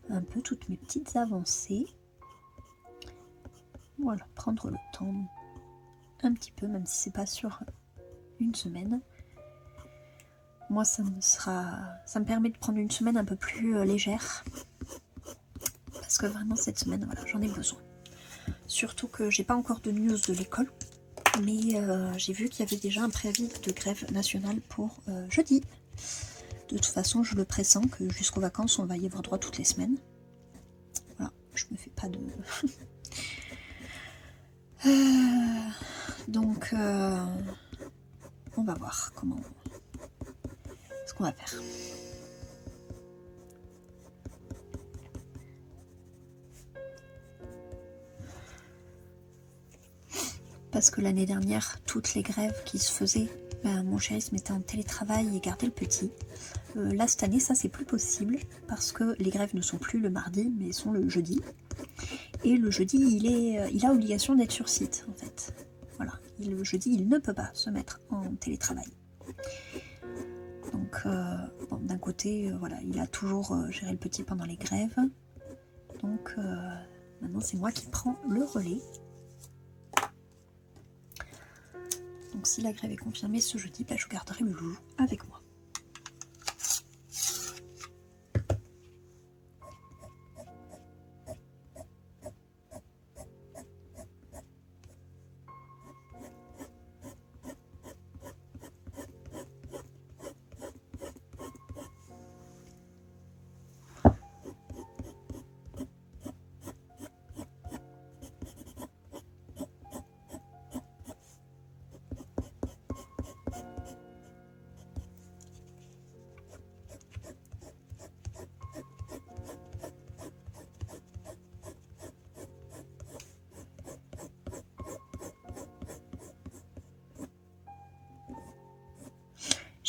un peu toutes mes petites avancées. Voilà, prendre le temps un petit peu, même si c'est pas sur une semaine. Moi, ça me permet de prendre une semaine un peu plus légère. Parce que vraiment, cette semaine, voilà, j'en ai besoin. Surtout que j'ai pas encore de news de l'école. Mais j'ai vu qu'il y avait déjà un préavis de grève nationale pour jeudi. De toute façon, je le pressens que jusqu'aux vacances, on va y avoir droit toutes les semaines. Voilà, je me fais pas de... Donc, on va voir ce qu'on va faire. Parce que l'année dernière, toutes les grèves qui se faisaient, mon chéri se mettait en télétravail et gardait le petit. Là, cette année, ça, c'est plus possible parce que les grèves ne sont plus le mardi, mais sont le jeudi. Et le jeudi, il a obligation d'être sur site, en fait. Voilà. Et le jeudi, il ne peut pas se mettre en télétravail. Donc, bon, d'un côté, voilà, il a toujours géré le petit pendant les grèves. Donc, maintenant, c'est moi qui prends le relais. Donc, si la grève est confirmée ce jeudi, je garderai le loup avec moi.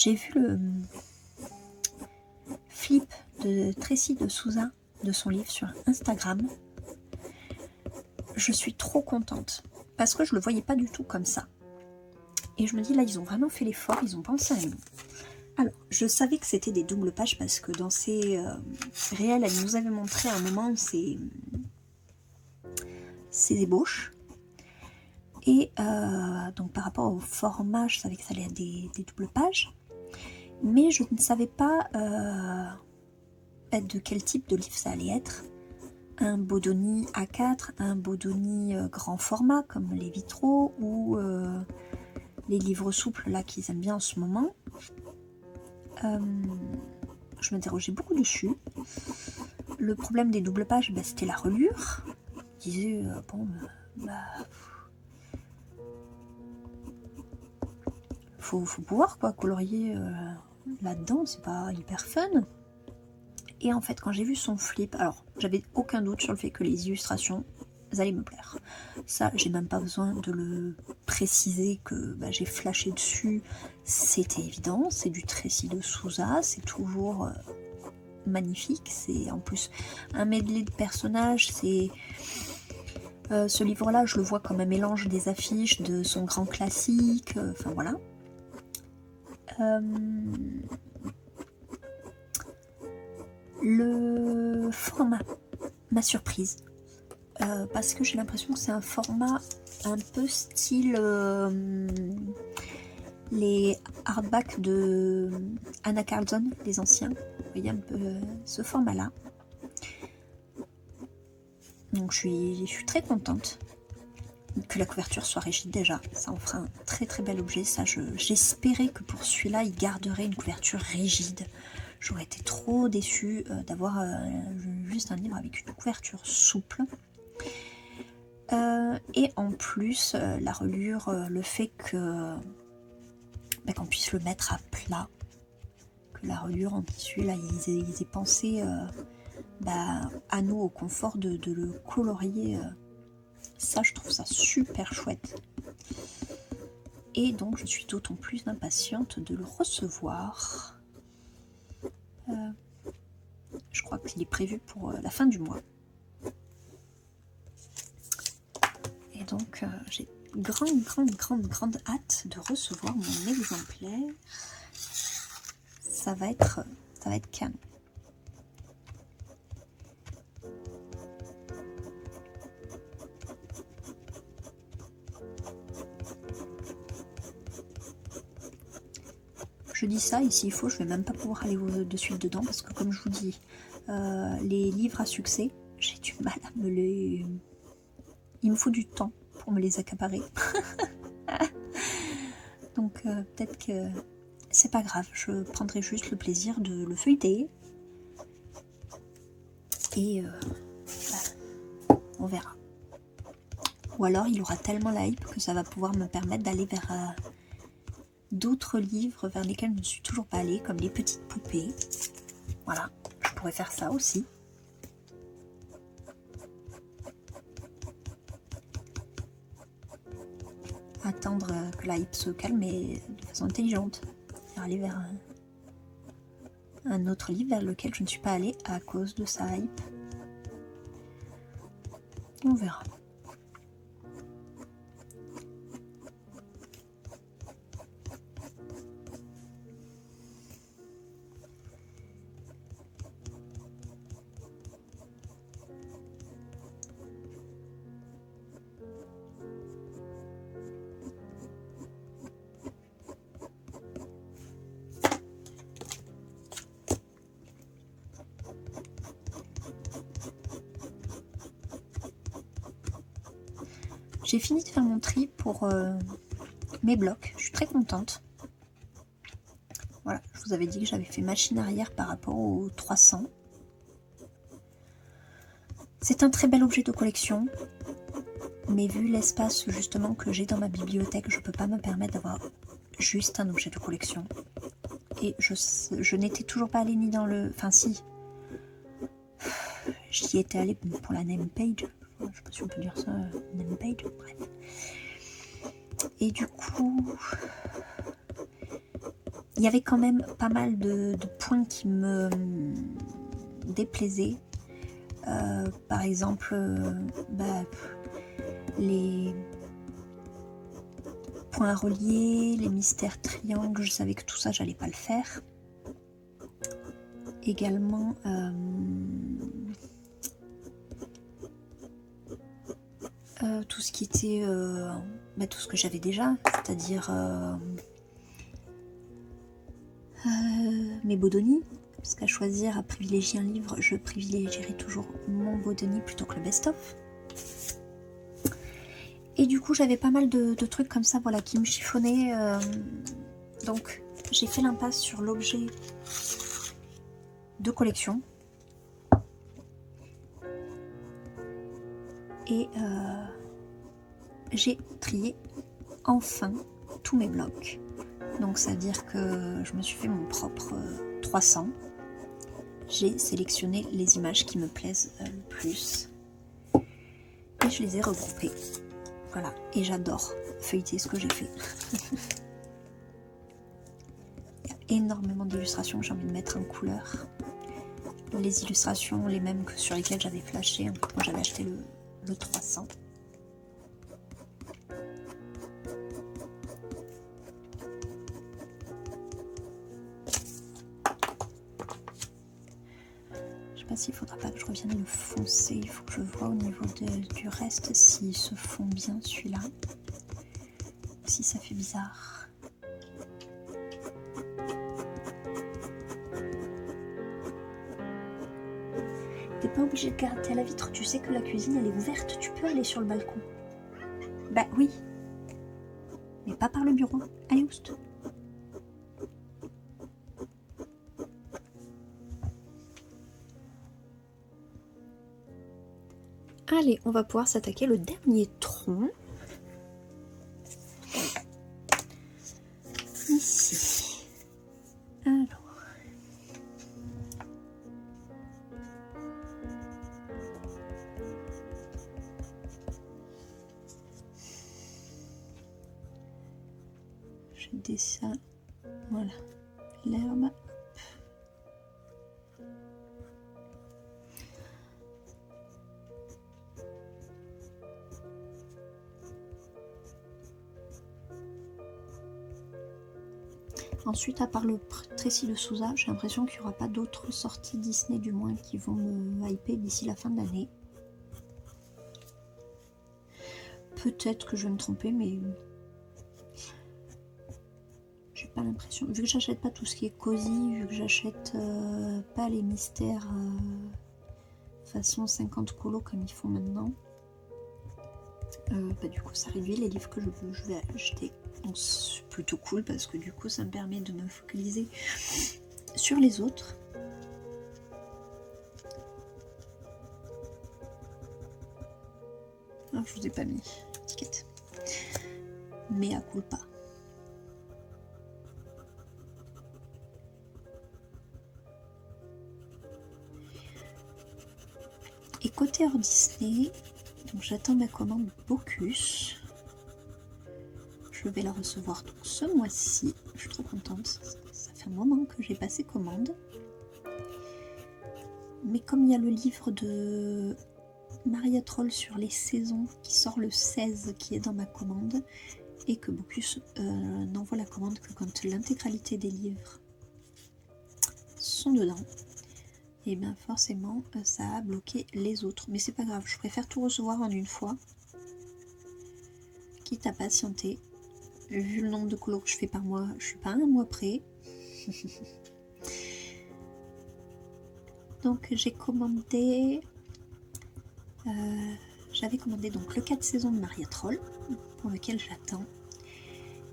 J'ai vu le flip de Tracy de Souza de son livre sur Instagram. Je suis trop contente parce que je le voyais pas du tout comme ça. Et je me dis là, ils ont vraiment fait l'effort, ils ont pensé à nous. Alors, je savais que c'était des doubles pages parce que dans ces réels, elle nous avait montré à un moment ces ébauches. Et donc par rapport au format, je savais que ça allait être des doubles pages. Mais je ne savais pas de quel type de livre ça allait être. Un Bodoni A4, un Bodoni grand format comme les vitraux ou les livres souples là qu'ils aiment bien en ce moment. Je m'interrogeais beaucoup dessus. Le problème des doubles pages, c'était la relure. Je disais, faut pouvoir quoi colorier là-dedans, c'est pas hyper fun. Et en fait, quand j'ai vu son flip, alors j'avais aucun doute sur le fait que les illustrations allaient me plaire. Ça, j'ai même pas besoin de le préciser que j'ai flashé dessus. C'était évident, c'est du Tracy de Souza, c'est toujours magnifique. C'est en plus un medley de personnages. C'est ce livre-là, je le vois comme un mélange des affiches de son grand classique. Enfin voilà. Le format m'a surprise parce que j'ai l'impression que c'est un format un peu style les hardbacks de Anna Carlson, les anciens. Vous voyez un peu ce format là. Donc je suis très contente que la couverture soit rigide déjà, ça en fera un très très bel objet. Ça, j'espérais que pour celui-là il garderait une couverture rigide. J'aurais été trop déçue d'avoir juste un livre avec une couverture souple. Et en plus, la relure, le fait que qu'on puisse le mettre à plat, que la relure en tissu, là, ils aient pensé à nous, au confort de le colorier. Ça, je trouve ça super chouette. Et donc, je suis d'autant plus impatiente de le recevoir. Je crois qu'il est prévu pour la fin du mois. Et donc, j'ai grande hâte de recevoir mon exemplaire. Ça va être canon. je dis ça et s'il faut je vais même pas pouvoir aller de suite dedans parce que comme je vous dis, les livres à succès, j'ai du mal à me les... Il me faut du temps pour me les accaparer. Donc peut-être que c'est pas grave, je prendrai juste le plaisir de le feuilleter. Et on verra. Ou alors il aura tellement la hype que ça va pouvoir me permettre d'aller vers d'autres livres vers lesquels je ne suis toujours pas allée, comme les petites poupées. Voilà, je pourrais faire ça aussi. Attendre que la hype se calme, mais de façon intelligente. Aller vers un autre livre vers lequel je ne suis pas allée à cause de sa hype. On verra. J'ai fini de faire mon tri pour mes blocs, je suis très contente. Voilà, je vous avais dit que j'avais fait machine arrière par rapport aux 300. C'est un très bel objet de collection, mais vu l'espace justement que j'ai dans ma bibliothèque, je ne peux pas me permettre d'avoir juste un objet de collection. Et je n'étais toujours pas allée ni dans le... Enfin si, j'y étais allée pour la name page. Je ne sais pas si on peut dire ça, name page, bref. Et du coup, il y avait quand même pas mal de points qui me déplaisaient. Par exemple, les points reliés, les mystères triangles, je savais que tout ça, j'allais pas le faire. Également, tout ce qui était tout ce que j'avais déjà, c'est-à-dire mes Bodoni, parce qu'à choisir à privilégier un livre, je privilégierai toujours mon Bodoni plutôt que le best-of. Et du coup j'avais pas mal de trucs comme ça, voilà, qui me chiffonnaient, donc j'ai fait l'impasse sur l'objet de collection et j'ai trié enfin tous mes blocs. Donc ça veut dire que je me suis fait mon propre 300. J'ai sélectionné les images qui me plaisent le plus et je les ai regroupées. Voilà, et j'adore feuilleter ce que j'ai fait. Il y a énormément d'illustrations que j'ai envie de mettre en couleur. Les illustrations, les mêmes que sur lesquelles j'avais flashé quand j'avais acheté le 300. Il faudra pas que je revienne le foncer, il faut que je vois au niveau du reste s'il se fond bien celui-là, si ça fait bizarre. T'es pas obligé de garder à la vitre, tu sais que la cuisine elle est ouverte, tu peux aller sur le balcon. Bah oui, mais pas par le bureau, allez oust. Allez, on va pouvoir s'attaquer le dernier tronc. Ici. Alors. Je descends. Voilà. L'herbe. Ensuite, à part le Tracy de Souza, j'ai l'impression qu'il n'y aura pas d'autres sorties Disney, du moins, qui vont me hyper d'ici la fin de l'année. Peut-être que je vais me tromper, mais j'ai pas l'impression, vu que j'achète pas tout ce qui est cosy, vu que j'achète pas les mystères façon 50 colos comme ils font maintenant, bah, du coup ça réduit les livres que je vais acheter. Donc c'est plutôt cool parce que du coup ça me permet de me focaliser sur les autres. Ah, je vous ai pas mis l'étiquette. Mais à culpa. Et côté hors Disney, donc j'attends ma commande Bocuse. Je vais la recevoir donc ce mois-ci. Je suis trop contente. Ça fait un moment que j'ai passé commande. Mais comme il y a le livre de Maria Troll sur les saisons qui sort le 16 qui est dans ma commande, et que Bocuse n'envoie la commande que quand l'intégralité des livres sont dedans, et bien forcément ça a bloqué les autres. Mais c'est pas grave, je préfère tout recevoir en une fois, quitte à patienter. Vu le nombre de colos que je fais par mois, je suis pas à un mois près. Donc j'ai commandé, j'avais commandé donc le 4 saisons de Maria Troll, pour lequel j'attends.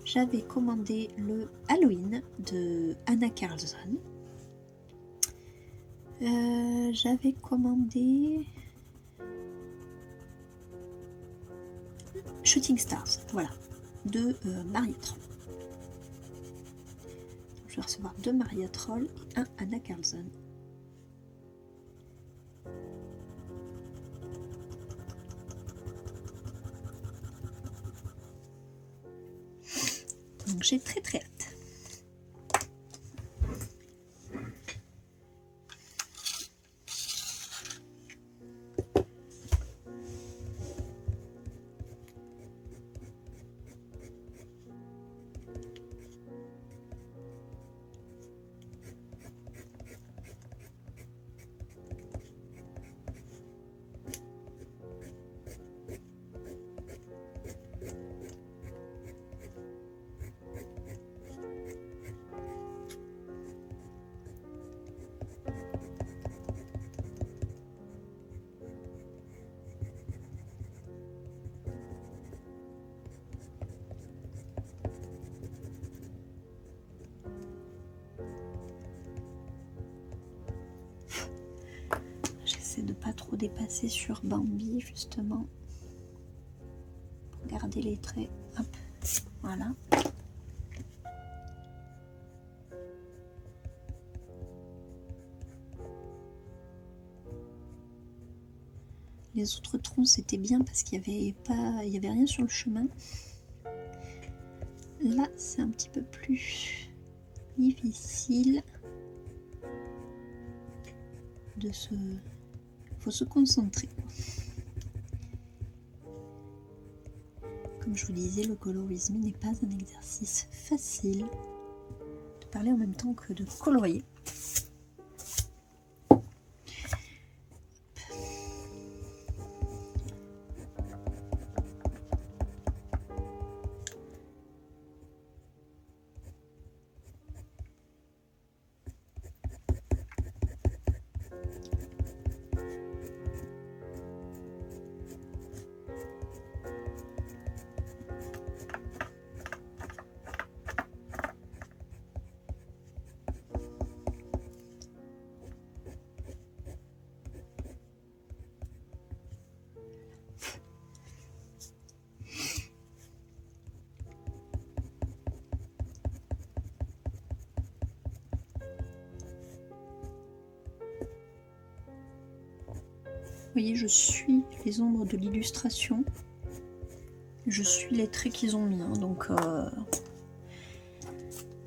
J'avais commandé le Halloween de Anna Carlson. J'avais commandé Shooting Stars, voilà, de Maria Troll. Je vais recevoir 2 Maria Troll et 1 Anna Carlson. Donc j'ai très hâte. De pas trop dépasser sur Bambi justement pour garder les traits. Hop, voilà. Les autres troncs c'était bien parce qu'il y avait rien sur le chemin. Là c'est un petit peu plus difficile de se se concentrer. Comme je vous disais, le colorisme n'est pas un exercice facile de parler en même temps que de colorier. Vous voyez, je suis les ombres de l'illustration. Je suis les traits qu'ils ont mis. Hein, donc,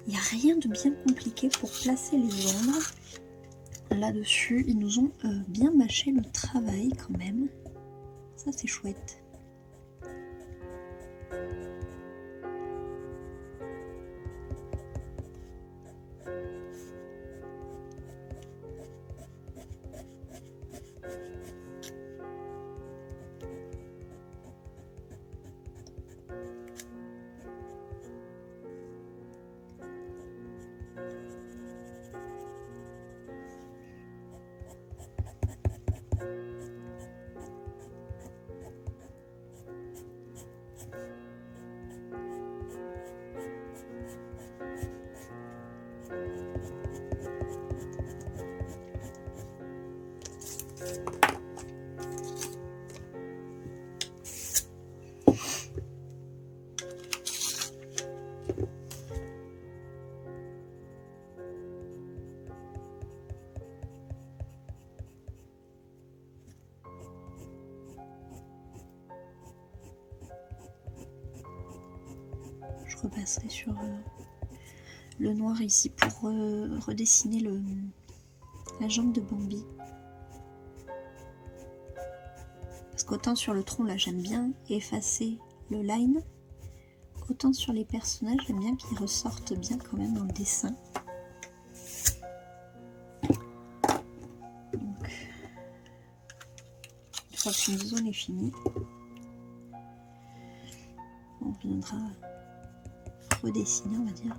il n'y a rien de bien compliqué pour placer les ombres. Là-dessus, ils nous ont bien mâché le travail quand même. Ça, c'est chouette. repasserai sur le noir ici pour redessiner la jambe de Bambi. Parce qu'autant sur le tronc là j'aime bien effacer le line, autant sur les personnages j'aime bien qu'ils ressortent bien quand même dans le dessin. Donc, une fois qu'une zone est finie, on viendra redessiner, on va dire.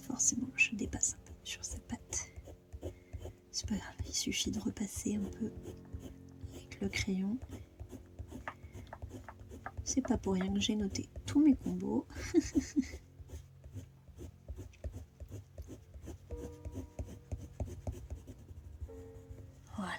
Forcément, je dépasse un peu sur sa patte. C'est pas grave, il suffit de repasser un peu avec le crayon. C'est pas pour rien que j'ai noté tous mes combos. Voilà.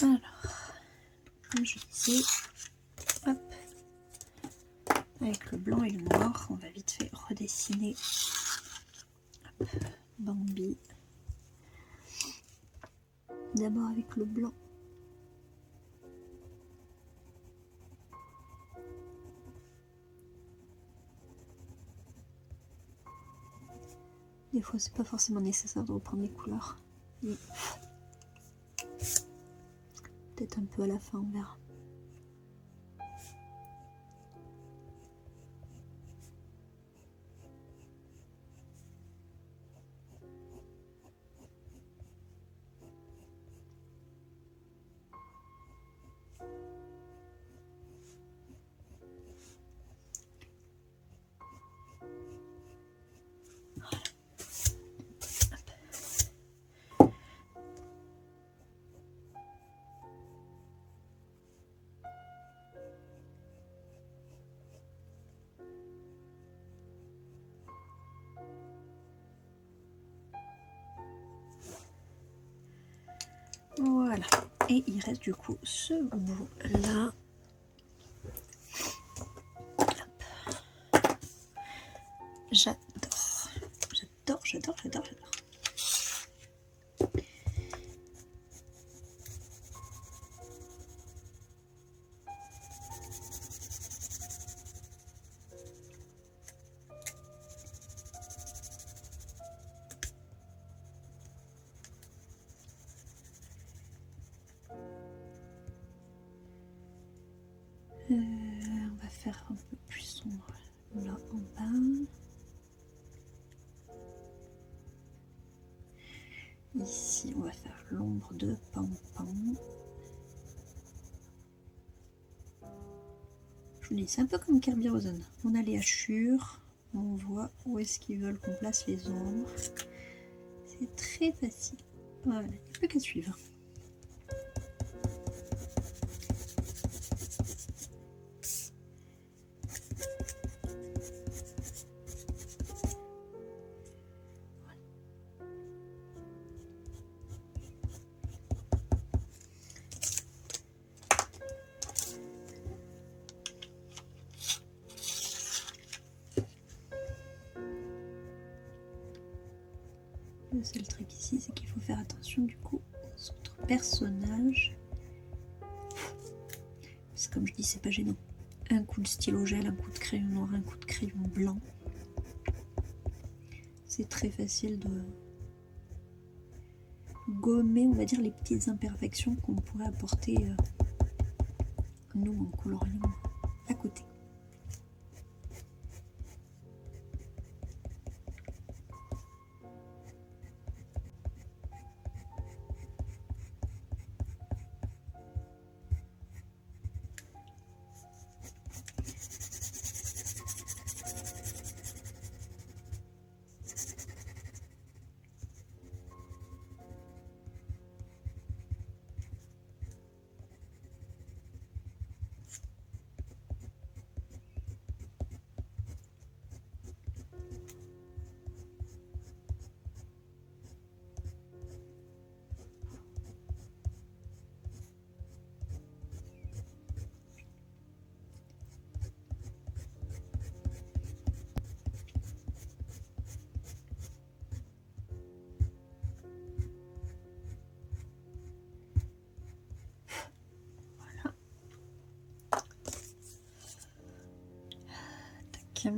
Alors, comme je disais, hop, avec le blanc et le noir, on va vite fait redessiner hop, Bambi. D'abord avec le blanc. Des fois, c'est pas forcément nécessaire de reprendre les couleurs. Peut-être un peu à la fin, on verra. Voilà, et il reste du coup ce bout là. J'adore, j'adore, j'adore, j'adore, j'adore. On va faire un peu plus sombre là en bas. Ici, on va faire l'ombre de Pampan. Je vous dis, c'est un peu comme Kirby Rosen. On a les hachures, on voit où est-ce qu'ils veulent qu'on place les ombres. C'est très facile. Voilà, il n'y a plus qu'à suivre. Le seul truc ici, c'est qu'il faut faire attention du coup aux autres personnages. C'est comme je dis, c'est pas gênant. Un coup de stylo gel, un coup de crayon noir, un coup de crayon blanc. C'est très facile de gommer, on va dire, les petites imperfections qu'on pourrait apporter nous en coloriant à côté. Tac.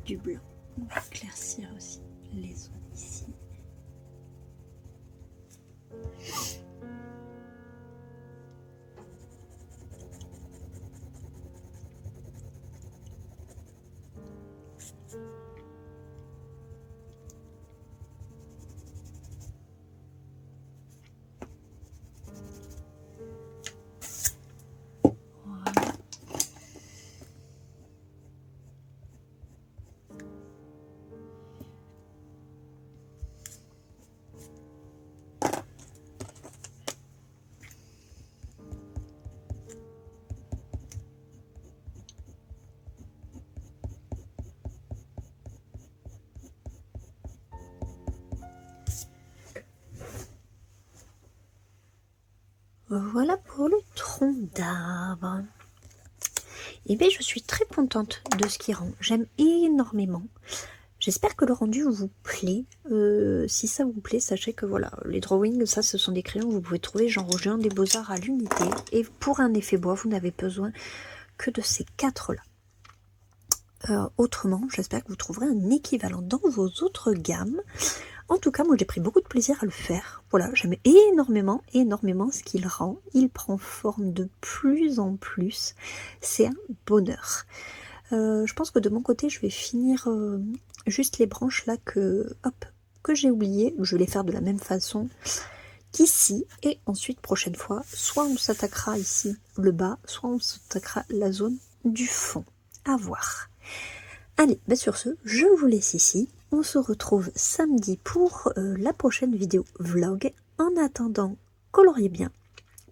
du blanc. On va éclaircir aussi les zones ici. Voilà pour le tronc d'arbre. Et bien je suis très contente de ce qui rend. J'aime énormément. J'espère que le rendu vous plaît. Si ça vous plaît, sachez que voilà, les drawings, ça ce sont des crayons que vous pouvez trouver Jean Roger des Beaux-Arts à l'unité. Et pour un effet bois, vous n'avez besoin que de ces 4 là. Autrement, j'espère que vous trouverez un équivalent dans vos autres gammes. En tout cas, moi j'ai pris beaucoup de plaisir à le faire. Voilà, j'aime énormément ce qu'il rend. Il prend forme de plus en plus. C'est un bonheur. Je pense que de mon côté, je vais finir juste les branches là que j'ai oublié. Je vais les faire de la même façon qu'ici. Et ensuite, prochaine fois, soit on s'attaquera ici le bas, soit on s'attaquera la zone du fond. À voir. Allez, ben sur ce, je vous laisse ici. On se retrouve samedi pour la prochaine vidéo vlog. En attendant, coloriez bien.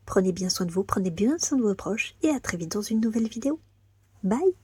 Prenez bien soin de vous, prenez bien soin de vos proches. Et à très vite dans une nouvelle vidéo. Bye!